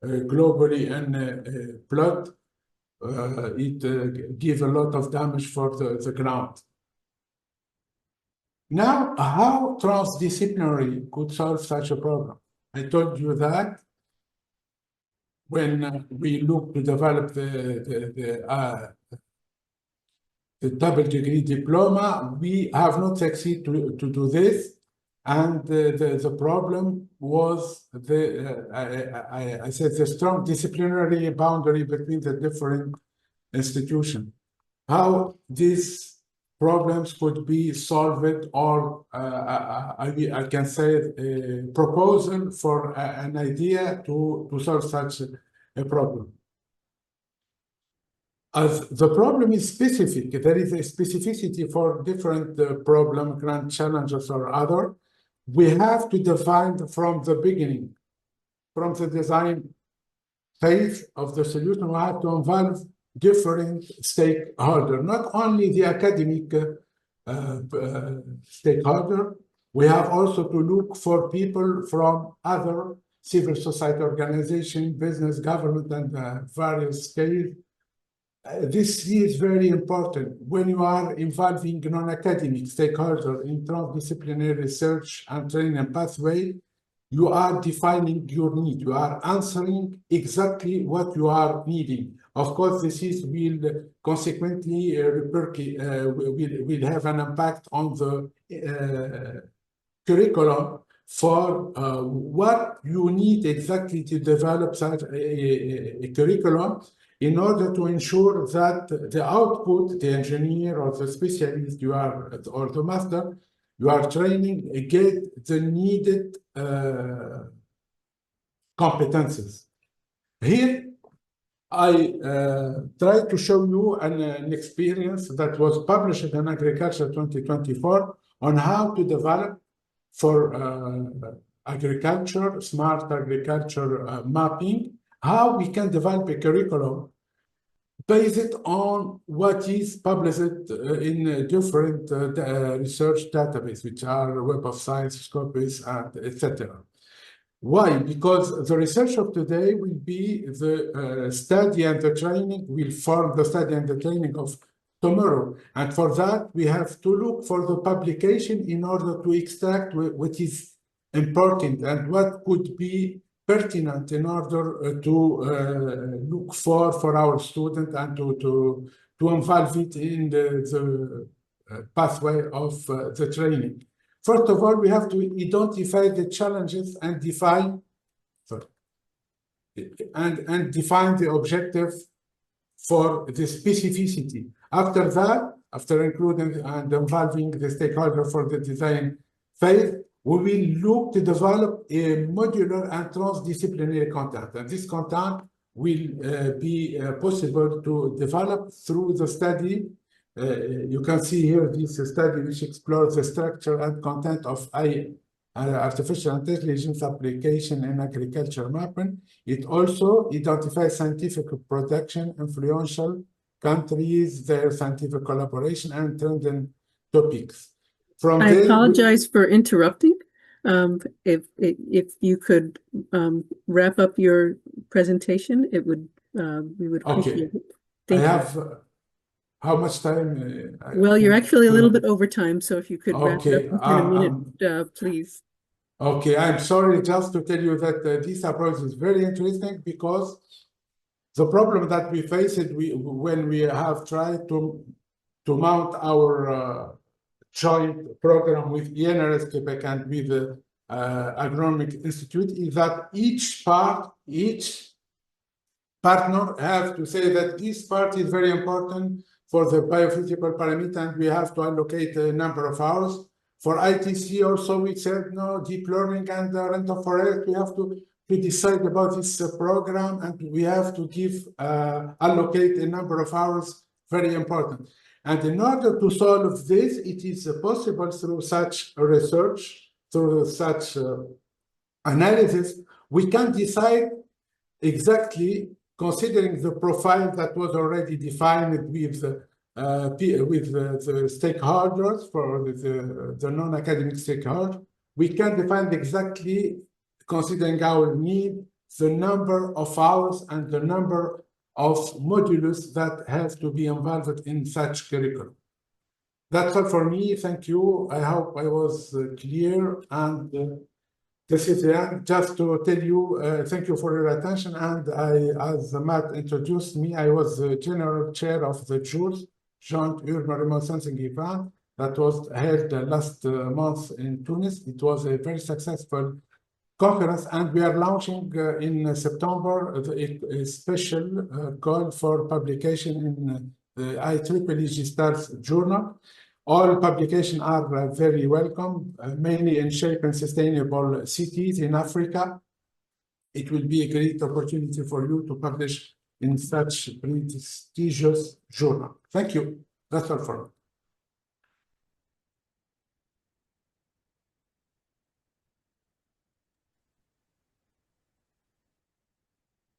globally in blood. It gives a lot of damage for the ground. Now, how transdisciplinary could solve such a problem? I told you that when we look to develop the double degree diploma, we have not succeeded to do this. And the problem was I said the strong disciplinary boundary between the different institutions. How these problems could be solved, or I can say a proposal for an idea to solve such a problem. As the problem is specific, there is a specificity for different problem, grand challenges or other. We have to define from the beginning, from the design phase of the solution, we have to involve different stakeholders, not only the academic stakeholder. We have also to look for people from other civil society organizations, business, government, and various scales. This is very important when you are involving non-academic stakeholders in transdisciplinary research and training pathway. you are defining your need. You are answering exactly what you are needing. Of course, this will consequently will have an impact on the curriculum for what you need exactly to develop such a curriculum in order to ensure that the output, the engineer or the specialist you are, or the master you are training, get the needed competences. Here, I try to show you an experience that was published in Agriculture 2024 on how to develop for agriculture, smart agriculture mapping, how we can develop a curriculum based on what is published in different research databases, which are Web of Science, Scopus, and etc. Why? Because the research of today will be the study and the training, will form the study and the training of tomorrow. And for that, we have to look for the publication in order to extract what is important and what could be pertinent in order to look for our student and to involve it in the pathway of the training. First of all, we have to identify the challenges and define the objective for the specificity. After that, after including and involving the stakeholder for the design phase, we will look to develop a modular and transdisciplinary content. And this content will be possible to develop through the study. You can see here this study which explores the structure and content of artificial intelligence application in agriculture mapping. It also identifies scientific production, influential countries, their scientific collaboration, and trending topics. From I there, apologize for interrupting. If you could wrap up your presentation, it would we would appreciate it. Thank you. have how much time? Well, you're actually a little bit over time, so if you could wrap it Okay, up in a minute, please. Okay, I'm sorry, just to tell you that this approach is very interesting, because the problem that we face when we have tried to mount our joint program with INRS Quebec and with the Agronomic Institute is that each partner have to say that this part is very important for the biophysical parameter, and we have to allocate a number of hours. For ITC also, we said no, deep learning and rental forest, we have to decide about this program, and we have to allocate a number of hours, very important. And in order to solve this, it is possible through such research, through such analysis, we can decide exactly, considering the profile that was already defined with the stakeholders, for the non-academic stakeholders, we can define exactly, considering our need, the number of hours and the number of modules that have to be involved in such curriculum. That's all for me. Thank you. I hope I was clear, and this is the end. Just to tell you, thank you for your attention. And as Matt introduced me, I was the general chair of the JURS, Joint Urban Remote Sensing event that was held last month in Tunis. It was a very successful conference, and we are launching in September a special call for publication in the IEEE Stars journal. All publications are very welcome, mainly in shape and sustainable cities in Africa. It will be a great opportunity for you to publish in such prestigious journal. Thank you. That's all for me.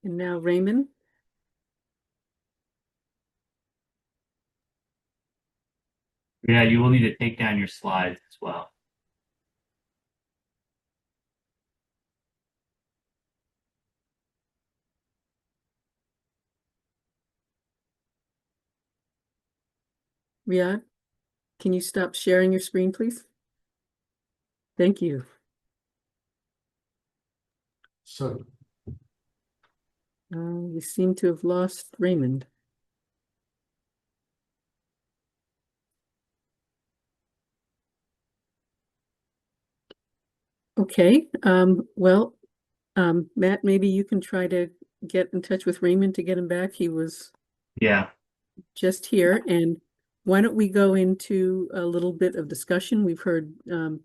And now Raymond. Yeah, you will need to take down your slides as well. Riyad, can you stop sharing your screen, please? Thank you. Sorry. We seem to have lost Raymond. Okay, Matt, maybe you can try to get in touch with Raymond to get him back. He was Yeah. just here, and why don't we go into a little bit of discussion? We've heard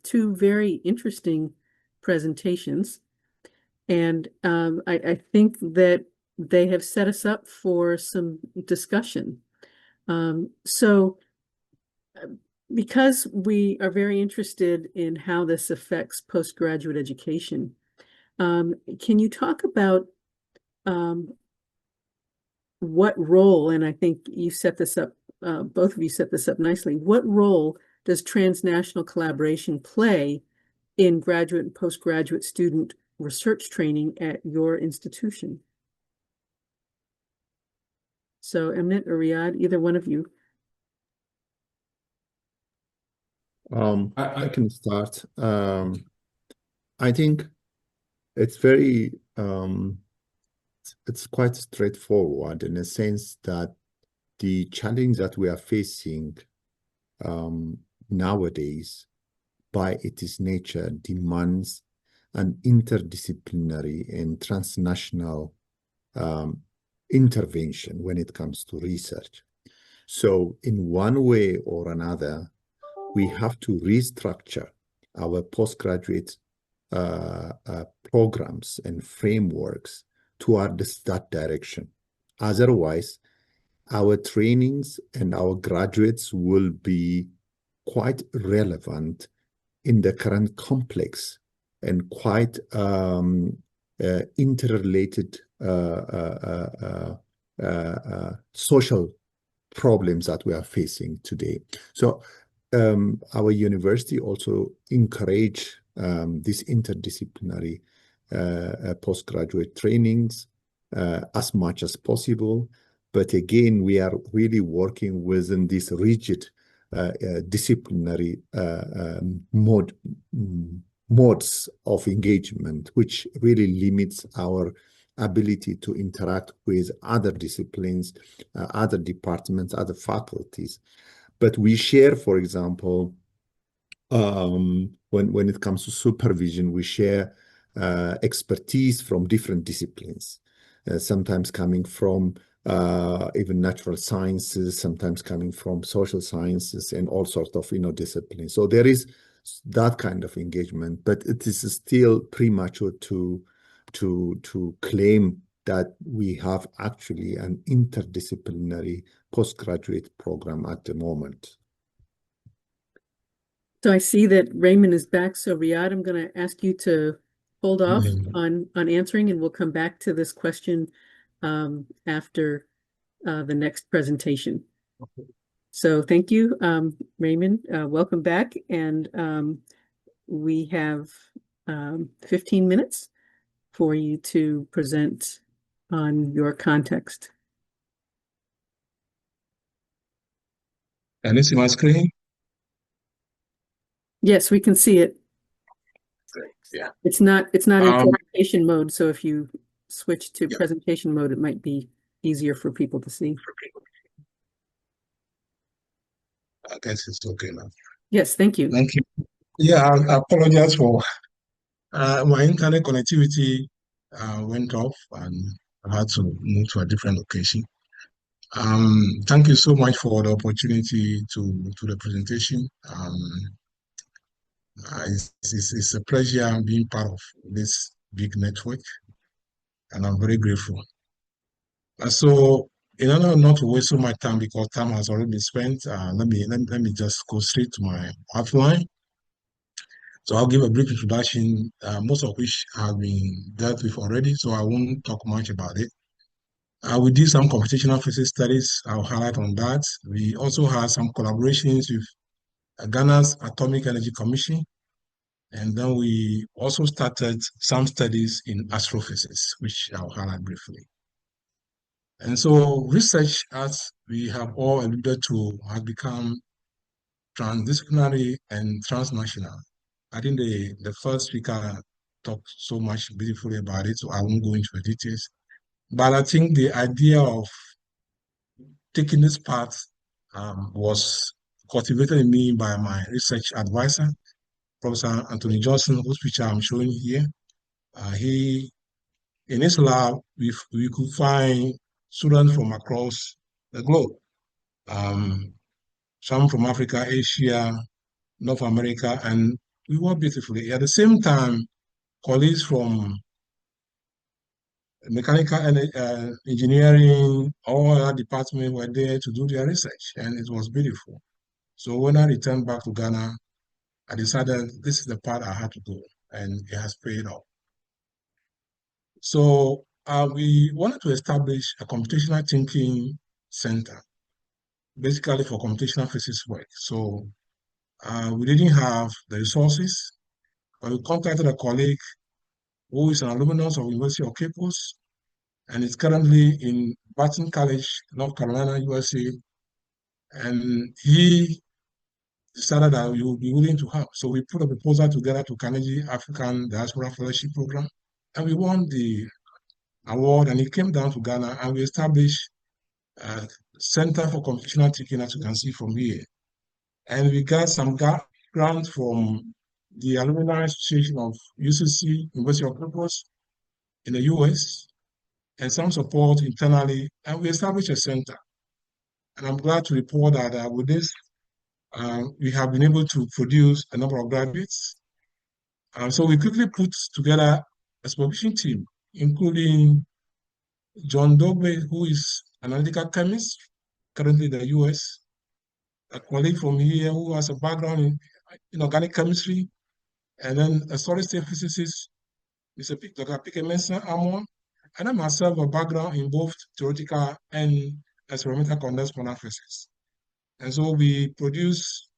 two very interesting presentations, and I think that they have set us up for some discussion. So because we are very interested in how this affects postgraduate education, can you talk about what role, and I think you set this up, both of you set this up nicely, what role does transnational collaboration play in graduate and postgraduate student research training at your institution? So Emnet or Riyadh, either one of you. I can start. I think it's very it's quite straightforward in a sense that the challenge that we are facing nowadays, by its nature, demands an interdisciplinary and transnational intervention when it comes to research. So in one way or another, we have to restructure our postgraduate programs and frameworks towards that direction. Otherwise, our trainings and our graduates will be quite relevant in the current complex and quite interrelated social problems that we are facing today. So our university also encourage this interdisciplinary postgraduate trainings as much as possible. But again, we are really working within this rigid disciplinary modes of engagement, which really limits our ability to interact with other disciplines, other departments, other faculties. But we share, for example, when it comes to supervision, we share expertise from different disciplines, sometimes coming from even natural sciences, sometimes coming from social sciences and all sorts of disciplines. So there is that kind of engagement, but it is still premature to claim that we have actually an interdisciplinary postgraduate program at the moment. So I see that Raymond is back. So Riyadh, I'm going to ask you to hold off on answering, and we'll come back to this question after the next presentation. Okay. So thank you, Raymond. Welcome back. And we have 15 minutes for you to present on your context. Can you see my screen? Yes, we can see it. Yeah. It's not in presentation mode, so if you switch to presentation mode, it might be easier for people to see. I guess it's okay now. Yes, thank you. Thank you. Yeah, I apologize for my internet connectivity went off and I had to move to a different location. Thank you so much for the opportunity to the presentation. It's a pleasure being part of this big network, and I'm very grateful. So, in order not to waste so much time, because time has already been spent, let me just go straight to my outline. So I'll give a brief introduction, most of which have been dealt with already, so I won't talk much about it. We did some computational physics studies. I'll highlight on that. We also had some collaborations with Ghana's Atomic Energy Commission, and then we also started some studies in astrophysics, which I'll highlight briefly. And so research, as we have all alluded to, has become transdisciplinary and transnational. I think the first speaker talked so much beautifully about it, so I won't go into the details. But I think the idea of taking this path was cultivated in me by my research advisor, Professor Anthony Johnson, whose picture I'm showing here. In his lab, we could find students from across the globe, some from Africa, Asia, North America, and we work beautifully. At the same time, colleagues from mechanical and engineering, all other departments were there to do their research, and it was beautiful. So when I returned back to Ghana, I decided this is the part I had to go, and it has paid off. So we wanted to establish a computational thinking center, basically for computational physics work. So we didn't have the resources, but we contacted a colleague who is an alumnus of University of Cape Coast and is currently in Barton College, North Carolina, USA. And he decided that we would be willing to help. So we put a proposal together to Carnegie African Diaspora Fellowship Program, and we won the award, and it came down to Ghana, and we established a Center for Computational Thinking, as you can see from here. And we got some grants from the Alumni Association of UCC, University of Cape Coast in the US, and some support internally, and we established a center. And I'm glad to report that with this, we have been able to produce a number of graduates. So we quickly put together a supervision team, including John Dogbe, who is an analytical chemist, currently in the US, a colleague from here who has a background in organic chemistry, and then a solid-state physicist, Mr. Dr. Pike Mensah Amon, and I myself a background in both theoretical and experimental condensed matter physics. And so we produced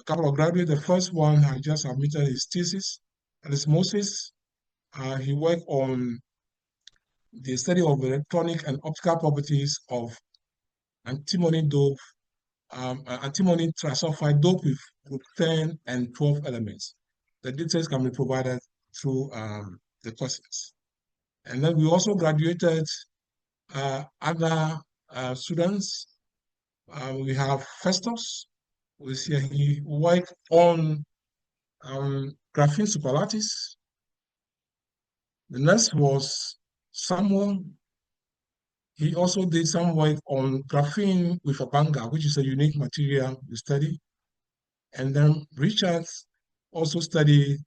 a couple of graduates. The first one I just submitted his thesis, and it's Moses. He worked on the study of electronic and optical properties of antimony dope, antimony trisulfide dope with group 10 and 12 elements. The details can be provided through the questions. And then we also graduated other students. We have Festus, who is here. He worked on graphene superlattice. The next was Samuel. He also did some work on graphene with a banga, which is a unique material we study. And then Richard also studied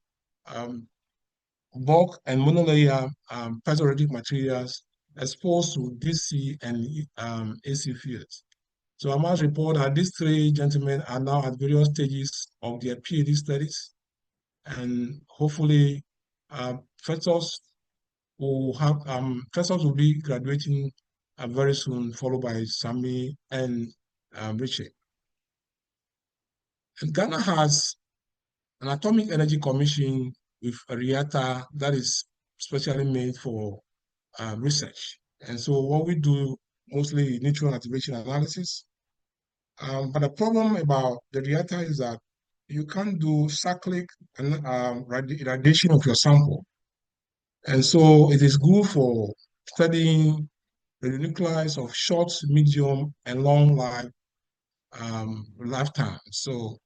bulk and monolayer piezoelectric materials exposed to DC and AC fields. So I must report that these three gentlemen are now at various stages of their PhD studies, and hopefully Festus will be graduating very soon, followed by Sami and Richard. And Ghana has an Atomic Energy Commission with a reactor that is specially made for research. And so what we do mostly neutron activation analysis. But the problem about the reactor is that you can't do cyclic irradiation of your sample. And so it is good for studying the nuclides of short, medium, and long lifetime. So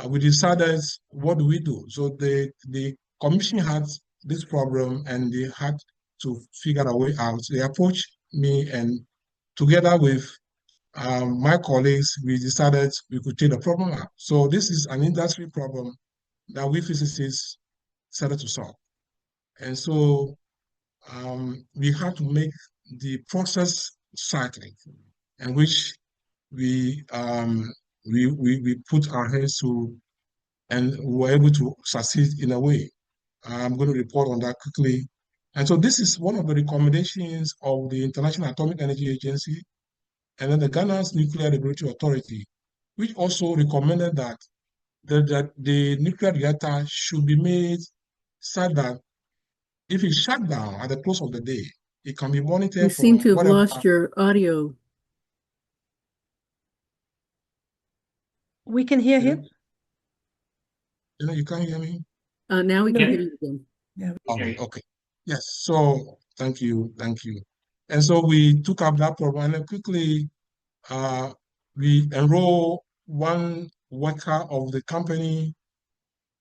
we decided, what do we do? So the commission had this problem, and they had to figure a way out. They approached me, and together with my colleagues, we decided we could take the problem out. So this is an industry problem that we physicists started to solve. And so we had to make the process cyclic, in which we put our hands to, and we were able to succeed in a way. I'm going to report on that quickly. And so this is one of the recommendations of the International Atomic Energy Agency, and then the Ghana's Nuclear Regulatory Authority, which also recommended that the nuclear reactor should be made such that if it's shut down at the close of the day, it can be monitored You for seem to have whatever. lost your audio. We can hear him. You can't hear me? Now we can Yeah. hear you again. Yeah. Okay. Yes. So thank you. And so we took up that problem, and then quickly we enroll one worker of the company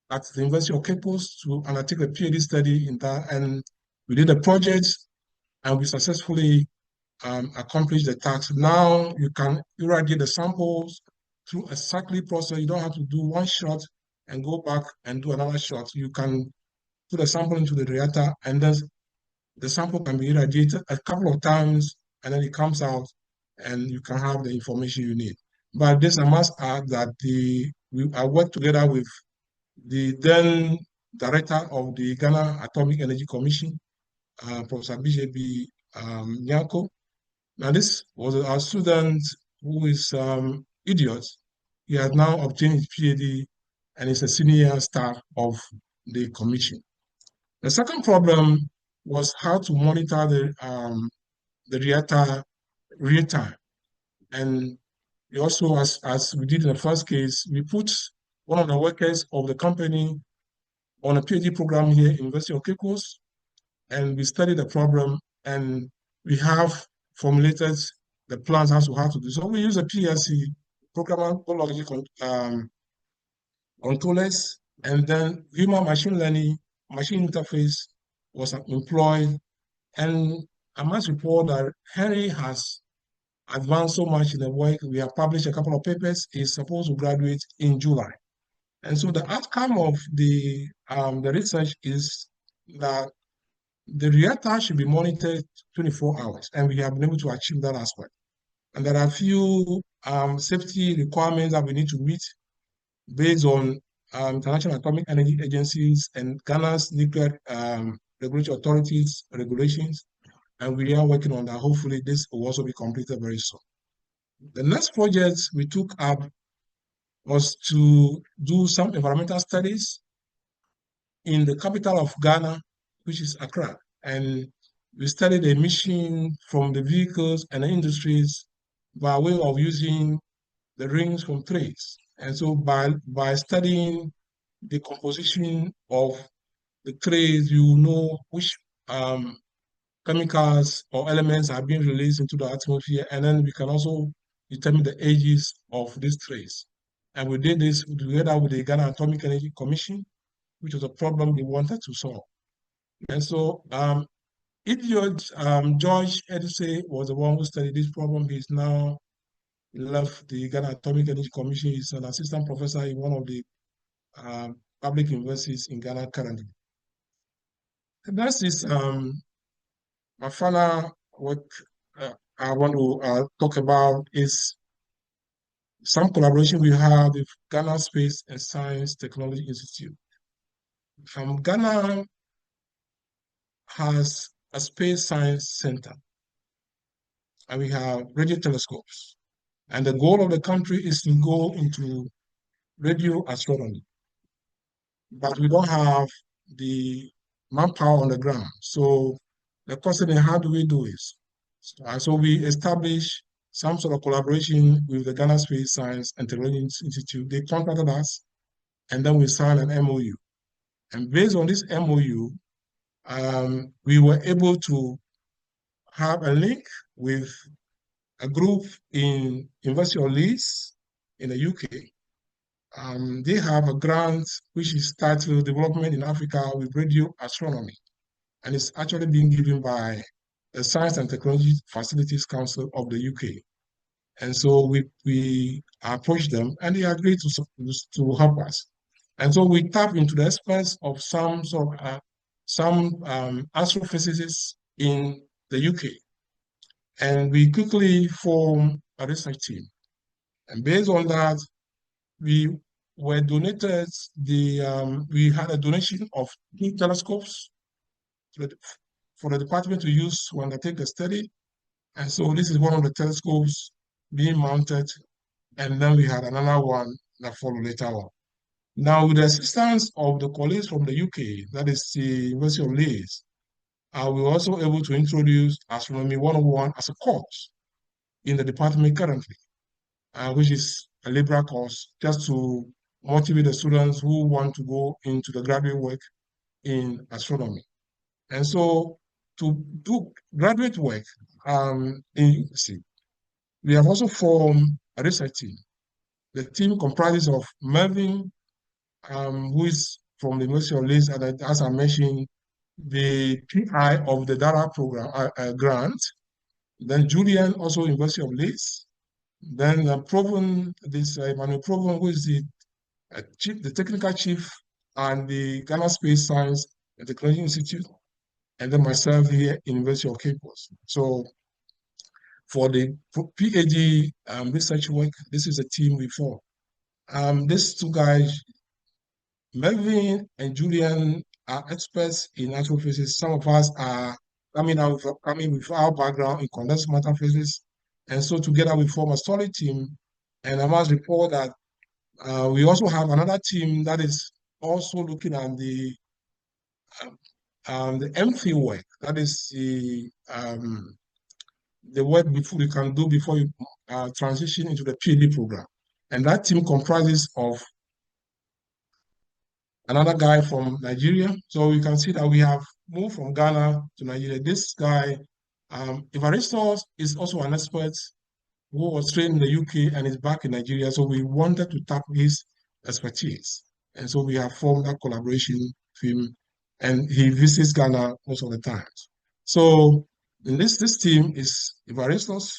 at the University of Cape Coast to undertake a PhD study in that, and we did a project, and we successfully accomplished the task. Now you can irradiate the samples through a cyclic process. You don't have to do one shot and go back and do another shot. You can put a sample into the reactor, and then the sample can be irradiated a couple of times, and then it comes out, and you can have the information you need. But this, I must add that I worked together with the then director of the Ghana Atomic Energy Commission, Professor BJB Nyako. Now, this was our student who is idiot. He has now obtained his PhD and is a senior staff of the commission. The second problem was how to monitor the reactor real time. And we also, as we did in the first case, we put one of the workers of the company on a PhD program here at University of Cape Coast, and we studied the problem, and we have formulated the plans as to how to do. So we use a PLC, programmable logic controllers, and then human machine learning, machine interface was employed. And I must report that Henry has advanced so much in the work. We have published a couple of papers. He's supposed to graduate in July. And so the outcome of the research is that the reactor should be monitored 24 hours, and we have been able to achieve that as well. And there are a few safety requirements that we need to meet based on international atomic energy agencies and Ghana's nuclear regulatory authorities regulations, and we are working on that. Hopefully, this will also be completed very soon. The next project we took up was to do some environmental studies in the capital of Ghana, which is Accra. And we studied the emission from the vehicles and the industries by way of using the rings from trays. And so by studying the composition of the trays, you know which chemicals or elements are being released into the atmosphere, and then we can also determine the ages of these trays. And we did this together with the Ghana Atomic Energy Commission, which was a problem we wanted to solve. And so idiot George Edusei was the one who studied this problem. He's now left the Ghana Atomic Energy Commission. He's an assistant professor in one of the public universities in Ghana currently. And that's this my final work I want to talk about is some collaboration we have with Ghana Space and Science Technology Institute. Ghana has a space science center, and we have radio telescopes. And the goal of the country is to go into radio astronomy. But we don't have the manpower on the ground. So the question is, how do we do this? So we established some sort of collaboration with the Ghana Space Science and Technology Institute. They contacted us, and then we signed an MOU. And based on this MOU, we were able to have a link with a group in University of Leeds in the UK. They have a grant which is titled Development in Africa with Radio Astronomy, and it's actually being given by the Science and Technology Facilities Council of the UK. And so we approached them, and they agreed to help us. And so we tapped into the experts of some astrophysicists in the UK, and we quickly formed a research team. And based on that, we were donated we had a donation of 2 telescopes for the department to use to undertake the study. And so this is one of the telescopes being mounted, and then we had another one that followed later on. Now, with the assistance of the colleagues from the UK, that is the University of Leeds, we were also able to introduce Astronomy 101 as a course in the department currently, which is a liberal course, just to motivate the students who want to go into the graduate work in astronomy. And so to do graduate work in UC, we have also formed a research team. The team comprises of Melvin, who is from the University of Leeds, and as I mentioned, the PI of the DARA program grant. Then Julian, also University of Leeds. Then Proven, Emmanuel Proven, who is the technical chief and the Ghana Space Science and Technology Institute, and then myself here, University of Cape Coast. So for the PhD research work, this is a team we form. These two guys, Melvin and Julian, are experts in astrophysics. Some of us are coming with our background in condensed matter physics. And so together we form a solid team. And I must report that we also have another team that is also looking at the MPhil work. That is the work you can do before you transition into the PhD program. And that team comprises of another guy from Nigeria. So you can see that we have moved from Ghana to Nigeria. This guy, Evaristos, is also an expert who was trained in the UK and is back in Nigeria. So we wanted to tap his expertise. And so we have formed that collaboration with him, and he visits Ghana most of the time. So in this team is Evaristos,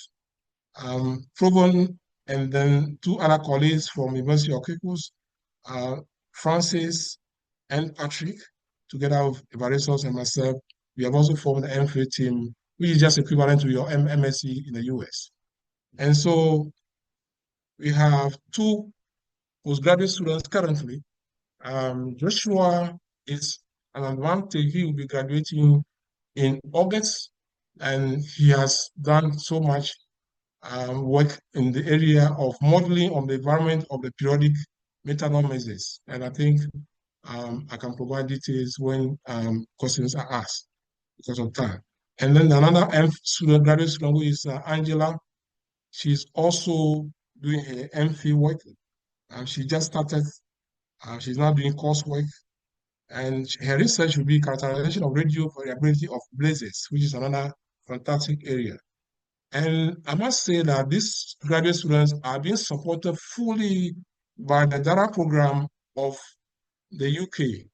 Proven, and then two other colleagues from University of Cape Coast, Francis and Patrick, together with Evaristos and myself. We have also formed the MPhil team, which is just equivalent to your MSc in the US. And so we have two postgraduate students currently. Joshua is an advantage. He will be graduating in August, and he has done so much work in the area of modeling of the environment of the periodic meta-anomalies. And I think I can provide details when questions are asked because of time. And then another graduate student who is Angela. She's also doing her MPhil work. She just started. She's now doing coursework. And her research will be characterization of radio variability of blazes, which is another fantastic area. And I must say that these graduate students are being supported fully by the DARA program of the UK,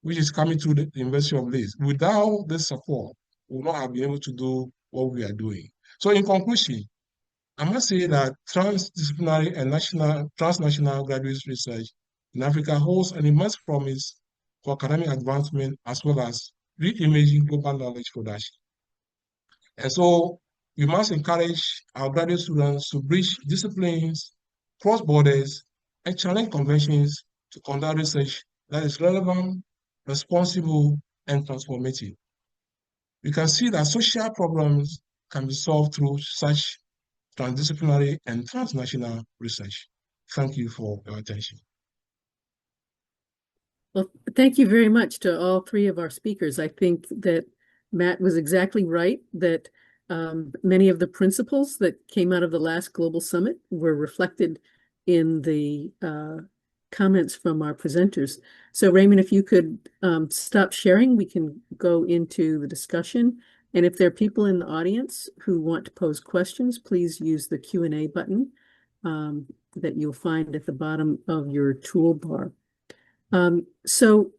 which is coming through the University of Leeds. Without this support, we will not have been able to do what we are doing. So in conclusion, I must say that transdisciplinary and transnational graduate research in Africa holds an immense promise for academic advancement as well as re-imaging global knowledge production. And so we must encourage our graduate students to bridge disciplines, cross borders, and challenge conventions to conduct research that is relevant, responsible, and transformative. We can see that social problems can be solved through such transdisciplinary and transnational research. Thank you for your attention. Well, thank you very much to all three of our speakers. I think that Matt was exactly right, that many of the principles that came out of the last Global Summit were reflected in the comments from our presenters. So Raymond, if you could stop sharing, we can go into the discussion. And if there are people in the audience who want to pose questions, please use the Q&A button that you'll find at the bottom of your toolbar. So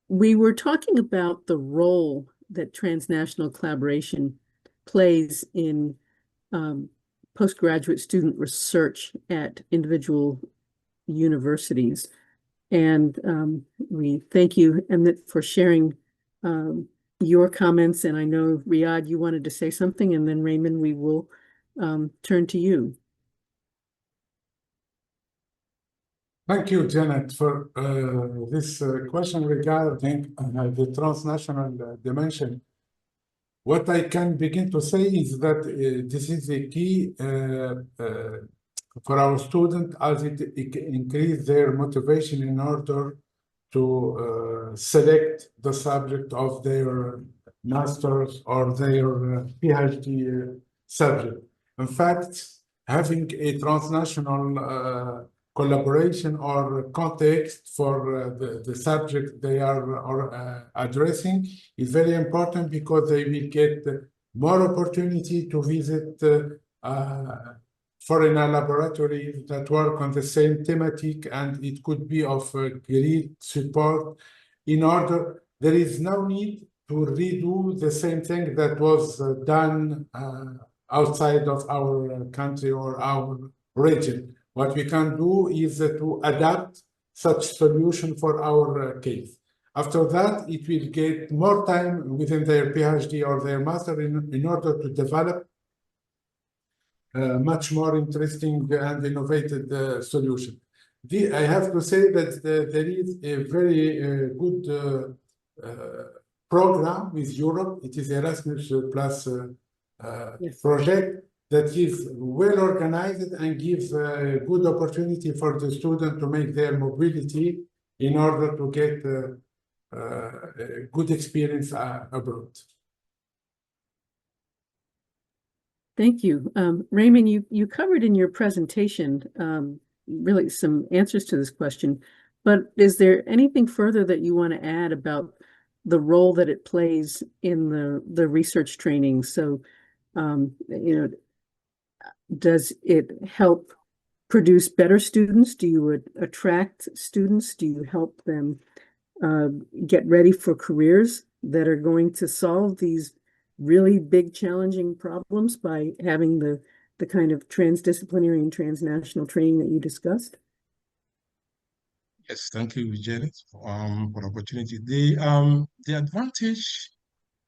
we were talking about the role that transnational collaboration plays in postgraduate student research at individual universities. And we thank you, Emmett, for sharing your comments. And I know, Riyadh, you wanted to say something, and then Raymond, we will turn to you. Thank you, Janet, for this question regarding the transnational dimension. What I can begin to say is that this is a key for our students as it increase their motivation in order to select the subject of their master's or their PhD subject. In fact, having a transnational collaboration or context for the subject they are addressing is very important, because they will get more opportunity to visit foreign laboratories that work on the same thematic, and it could be of great support. In order, there is no need to redo the same thing that was done outside of our country or our region. What we can do is to adapt such solution for our case. After that, it will get more time within their PhD or their master in order to develop much more interesting and innovative solution. I have to say that there is a very good program with Europe. It is Erasmus Plus Yes. project that is well organized and gives a good opportunity for the student to make their mobility in order to get a good experience abroad. Thank you. Raymond, you covered in your presentation really some answers to this question, but is there anything further that you want to add about the role that it plays in the research training? So, does it help produce better students? Do you attract students? Do you help them get ready for careers that are going to solve these really big, challenging problems by having the kind of transdisciplinary and transnational training that you discussed? Yes, thank you, Janet, for the opportunity. The advantage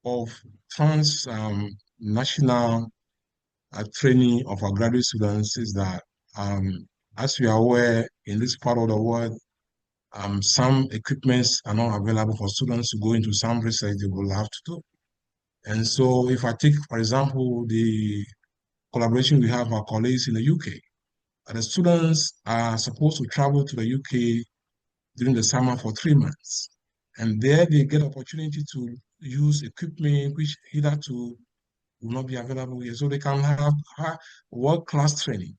of transnational training of our graduate students is that, as we are aware, in this part of the world, some equipments are not available for students to go into some research they will have to do. And so if I take, for example, the collaboration we have with our colleagues in the UK, the students are supposed to travel to the UK during the summer for 3 months. And there they get opportunity to use equipment which hitherto will not be available here. So they can have world-class training.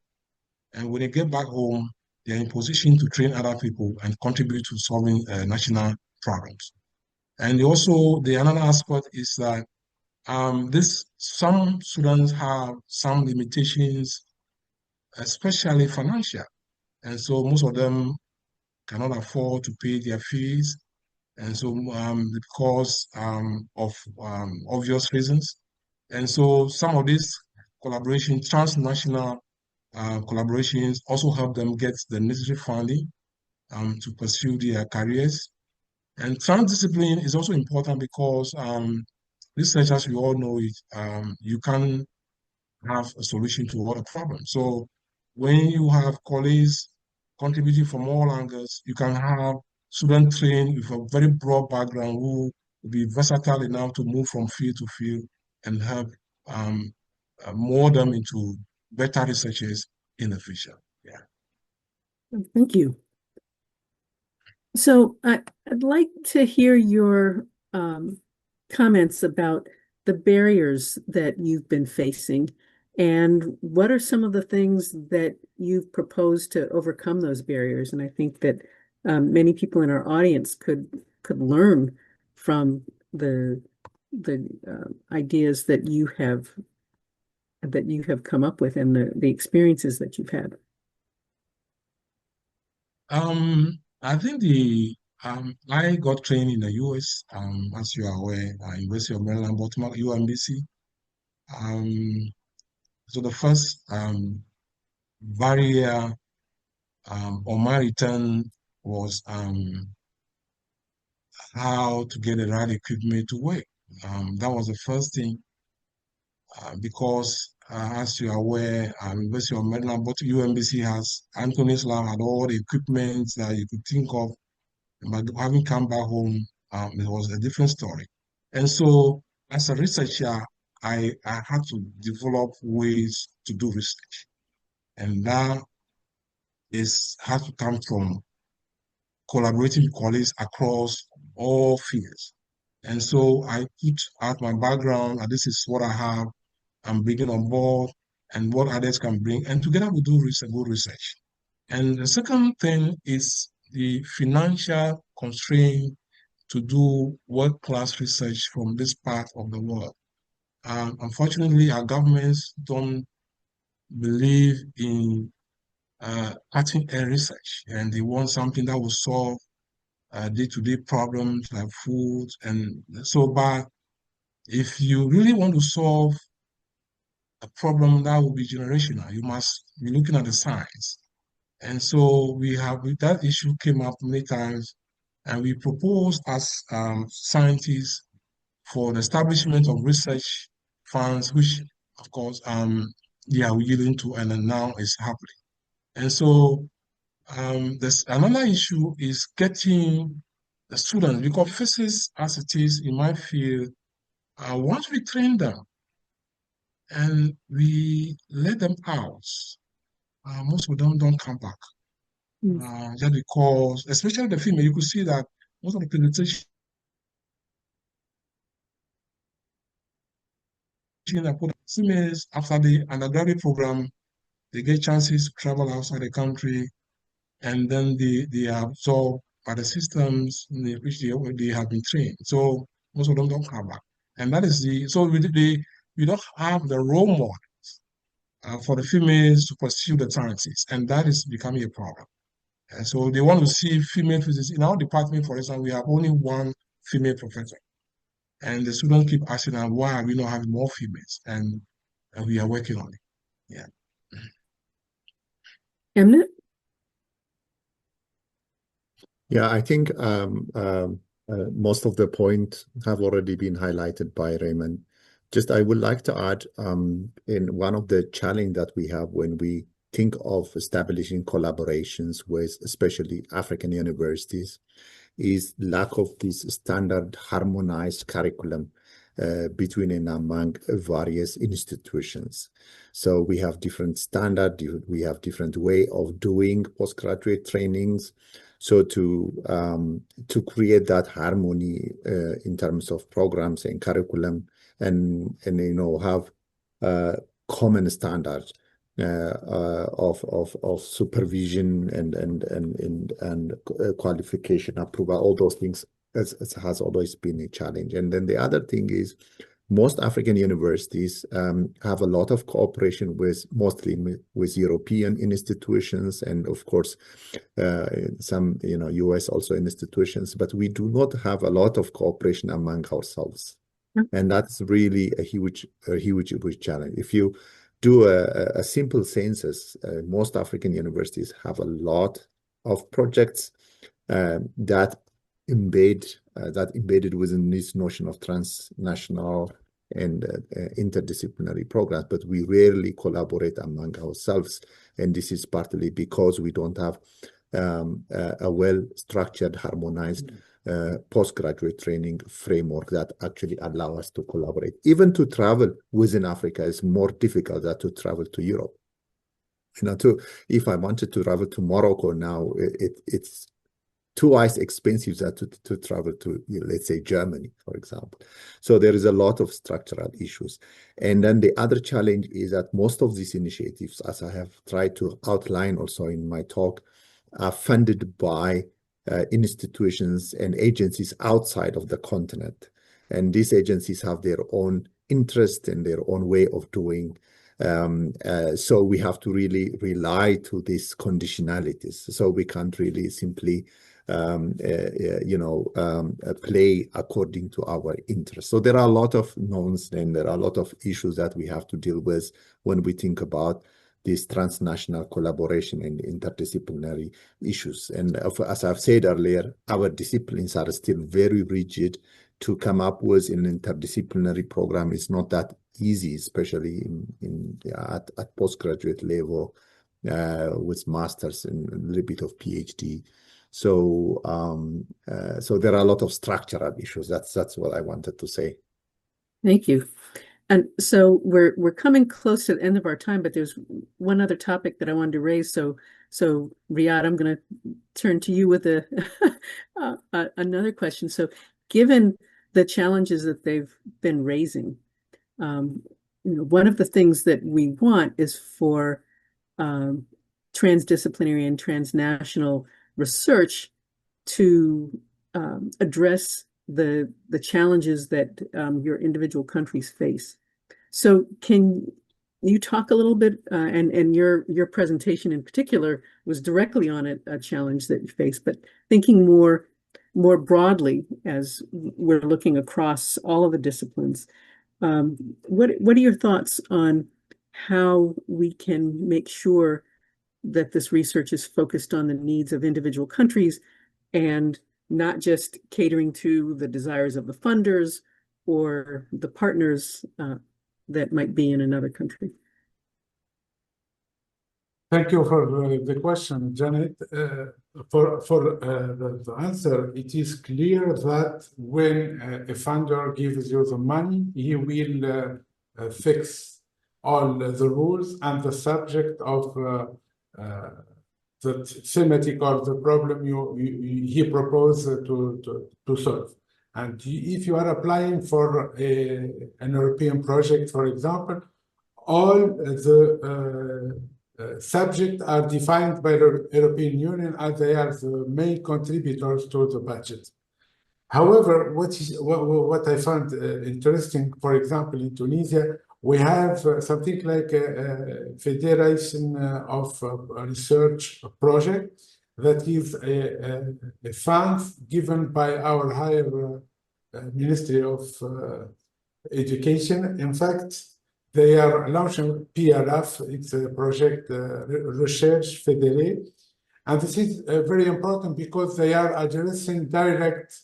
And when they get back home, they're in position to train other people and contribute to solving national problems. And also, the another aspect is that some students have some limitations, especially financial. And so most of them cannot afford to pay their fees. And so because of obvious reasons. And so some of these transnational collaborations also help them get the necessary funding to pursue their careers. And transdiscipline is also important because research, as we all know, you can have a solution to all the problems. So when you have colleagues contributing from all angles, you can have students trained with a very broad background who will be versatile enough to move from field to field and help mold them into better researchers in the future. Yeah. Thank you. So I'd like to hear your comments about the barriers that you've been facing, and what are some of the things that you've proposed to overcome those barriers. And I think that many people in our audience could learn from the ideas that you have come up with and the experiences that you've had. I think I got trained in the US, as you are aware, University of Maryland, Baltimore, UMBC. So the first barrier on my return was how to get the right equipment to work. That was the first thing, because as you are aware, University of Maryland, but UMBC has Anthony's lab, had all the equipment that you could think of. But having come back home, it was a different story. And so as a researcher, I had to develop ways to do research. And that has to come from collaborating with colleagues across all fields. And so I put out my background, and this is what I have, I'm bringing on board, and what others can bring. And together we do good research. And the second thing is the financial constraint to do world-class research from this part of the world. Unfortunately, our governments don't believe in cutting-edge research, and they want something that will solve day-to-day problems like food. And so, but if you really want to solve a problem that will be generational, you must be looking at the science. And so that issue came up many times, and we proposed as scientists for the establishment of research funds, which of course they are willing to, and then now is happening. And so there's another issue is getting the students, because physics as it is in my field, once we train them and we let them out, most of them don't come back. Just because, especially the female, you could see that most of the presentation females after the undergraduate program, they get chances to travel outside the country, and then they are absorbed by the systems in which they have been trained. So most of them don't come back. And that is we don't have the role models for the females to pursue the sciences, and that is becoming a problem. And so they want to see female physicists. In our department, for example, we have only one female professor. And the students keep asking, why are we not having more females? And we are working on it. Yeah. Emnet? Yeah, I think most of the points have already been highlighted by Raymond. Just I would like to add in one of the challenge that we have when we think of establishing collaborations with especially African universities is lack of this standard harmonized curriculum between and among various institutions. So we have different standard, we have different way of doing postgraduate trainings. So to create that harmony in terms of programs and curriculum, and have common standards of supervision and qualification approval, all those things has always been a challenge. And then the other thing is most African universities have a lot of cooperation mostly with European institutions, and of course some US also institutions, but we do not have a lot of cooperation among ourselves. And that's really a huge challenge. If you do a simple census, most African universities have a lot of projects that embedded within this notion of transnational and interdisciplinary programs, but we rarely collaborate among ourselves. And this is partly because we don't have a well-structured, harmonized postgraduate training framework that actually allow us to collaborate. Even to travel within Africa is more difficult than to travel to Europe. If I wanted to travel to Morocco now, it's twice expensive than to travel to, let's say, Germany, for example. So there is a lot of structural issues. And then the other challenge is that most of these initiatives, as I have tried to outline also in my talk, are funded by institutions and agencies outside of the continent. And these agencies have their own interest and their own way of doing. So we have to really rely to these conditionalities. So we can't really simply play according to our interests. So there are a lot of knowns and there are a lot of issues that we have to deal with when we think about this transnational collaboration and interdisciplinary issues. And as I've said earlier, our disciplines are still very rigid. To come up with an interdisciplinary program is not that easy, especially at postgraduate level with masters and a little bit of PhD. So there are a lot of structural issues. That's what I wanted to say. Thank you. And so we're coming close to the end of our time, but there's one other topic that I wanted to raise. So Riyad, I'm going to turn to you with another question. So given the challenges that they've been raising, one of the things that we want is for transdisciplinary and transnational research to address the challenges that your individual countries face. So can you talk a little bit, and your presentation in particular was directly on a challenge that you face, but thinking more broadly as we're looking across all of the disciplines, what are your thoughts on how we can make sure that this research is focused on the needs of individual countries and not just catering to the desires of the funders or the partners that might be in another country? Thank you for the question, Janet. For the answer, it is clear that when a funder gives you the money, he will fix all the rules and the subject of the thematic or the problem he proposed to solve. And if you are applying for an European project, for example, all the subjects are defined by the European Union as they are the main contributors to the budget. However, what I found interesting, for example, in Tunisia, we have something like a federation of research project that is a fund given by our higher Ministry of Education. In fact, they are launching PRF, it's a project Recherche Fédérée. And this is very important because they are addressing direct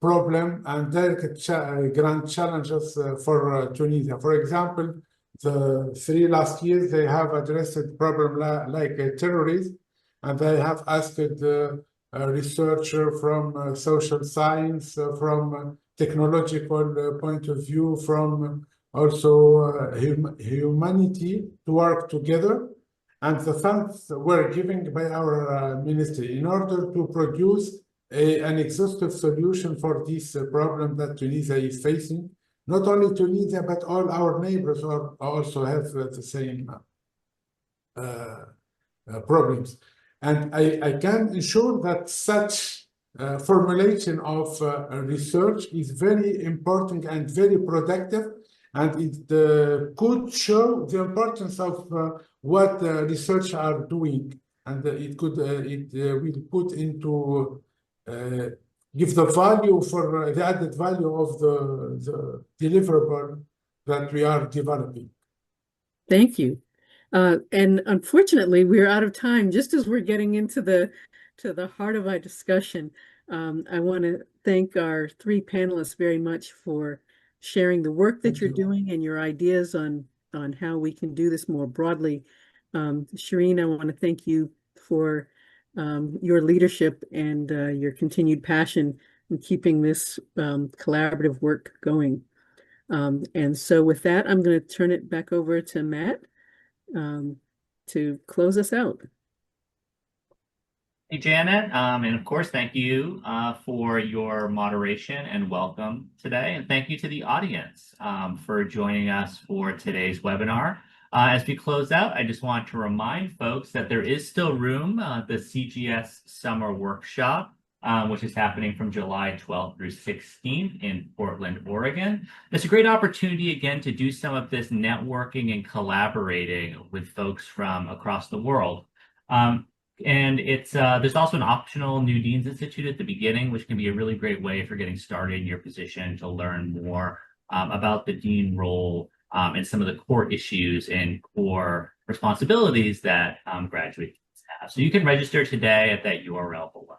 problem and direct grand challenges for Tunisia. For example, the 3 last years, they have addressed problem like terrorism, and they have asked a researcher from social science, from technological point of view, from also humanity to work together. And the funds were given by our ministry in order to produce an exhaustive solution for this problem that Tunisia is facing. Not only Tunisia, but all our neighbors also have the same problems. And I can ensure that such formulation of research is very important and very productive, and it could show the importance of what research are doing, and it will put into give the value for the added value of the deliverable that we are developing. Thank you. And unfortunately, we're out of time. Just as we're getting into the heart of our discussion, I want to thank our 3 panelists very much for sharing the work that you're doing and your ideas on how we can do this more broadly. Shireen, I want to thank you for your leadership and your continued passion in keeping this collaborative work going. And so with that, I'm going to turn it back over to Matt to close us out. Hey, Janet, and of course, thank you for your moderation and welcome today. And thank you to the audience for joining us for today's webinar. As we close out, I just want to remind folks that there is still room, the CGS Summer Workshop, which is happening from July 12th through 16th in Portland, Oregon. It's a great opportunity, again, to do some of this networking and collaborating with folks from across the world. And it's there's also an optional New Dean's Institute at the beginning, which can be a really great way for getting started in your position to learn more about the dean role and some of the core issues and core responsibilities that graduates have. So you can register today at that URL below.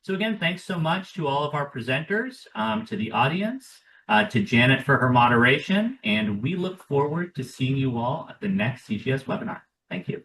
So again, thanks so much to all of our presenters, to the audience, to Janet for her moderation, and we look forward to seeing you all at the next CGS webinar. Thank you.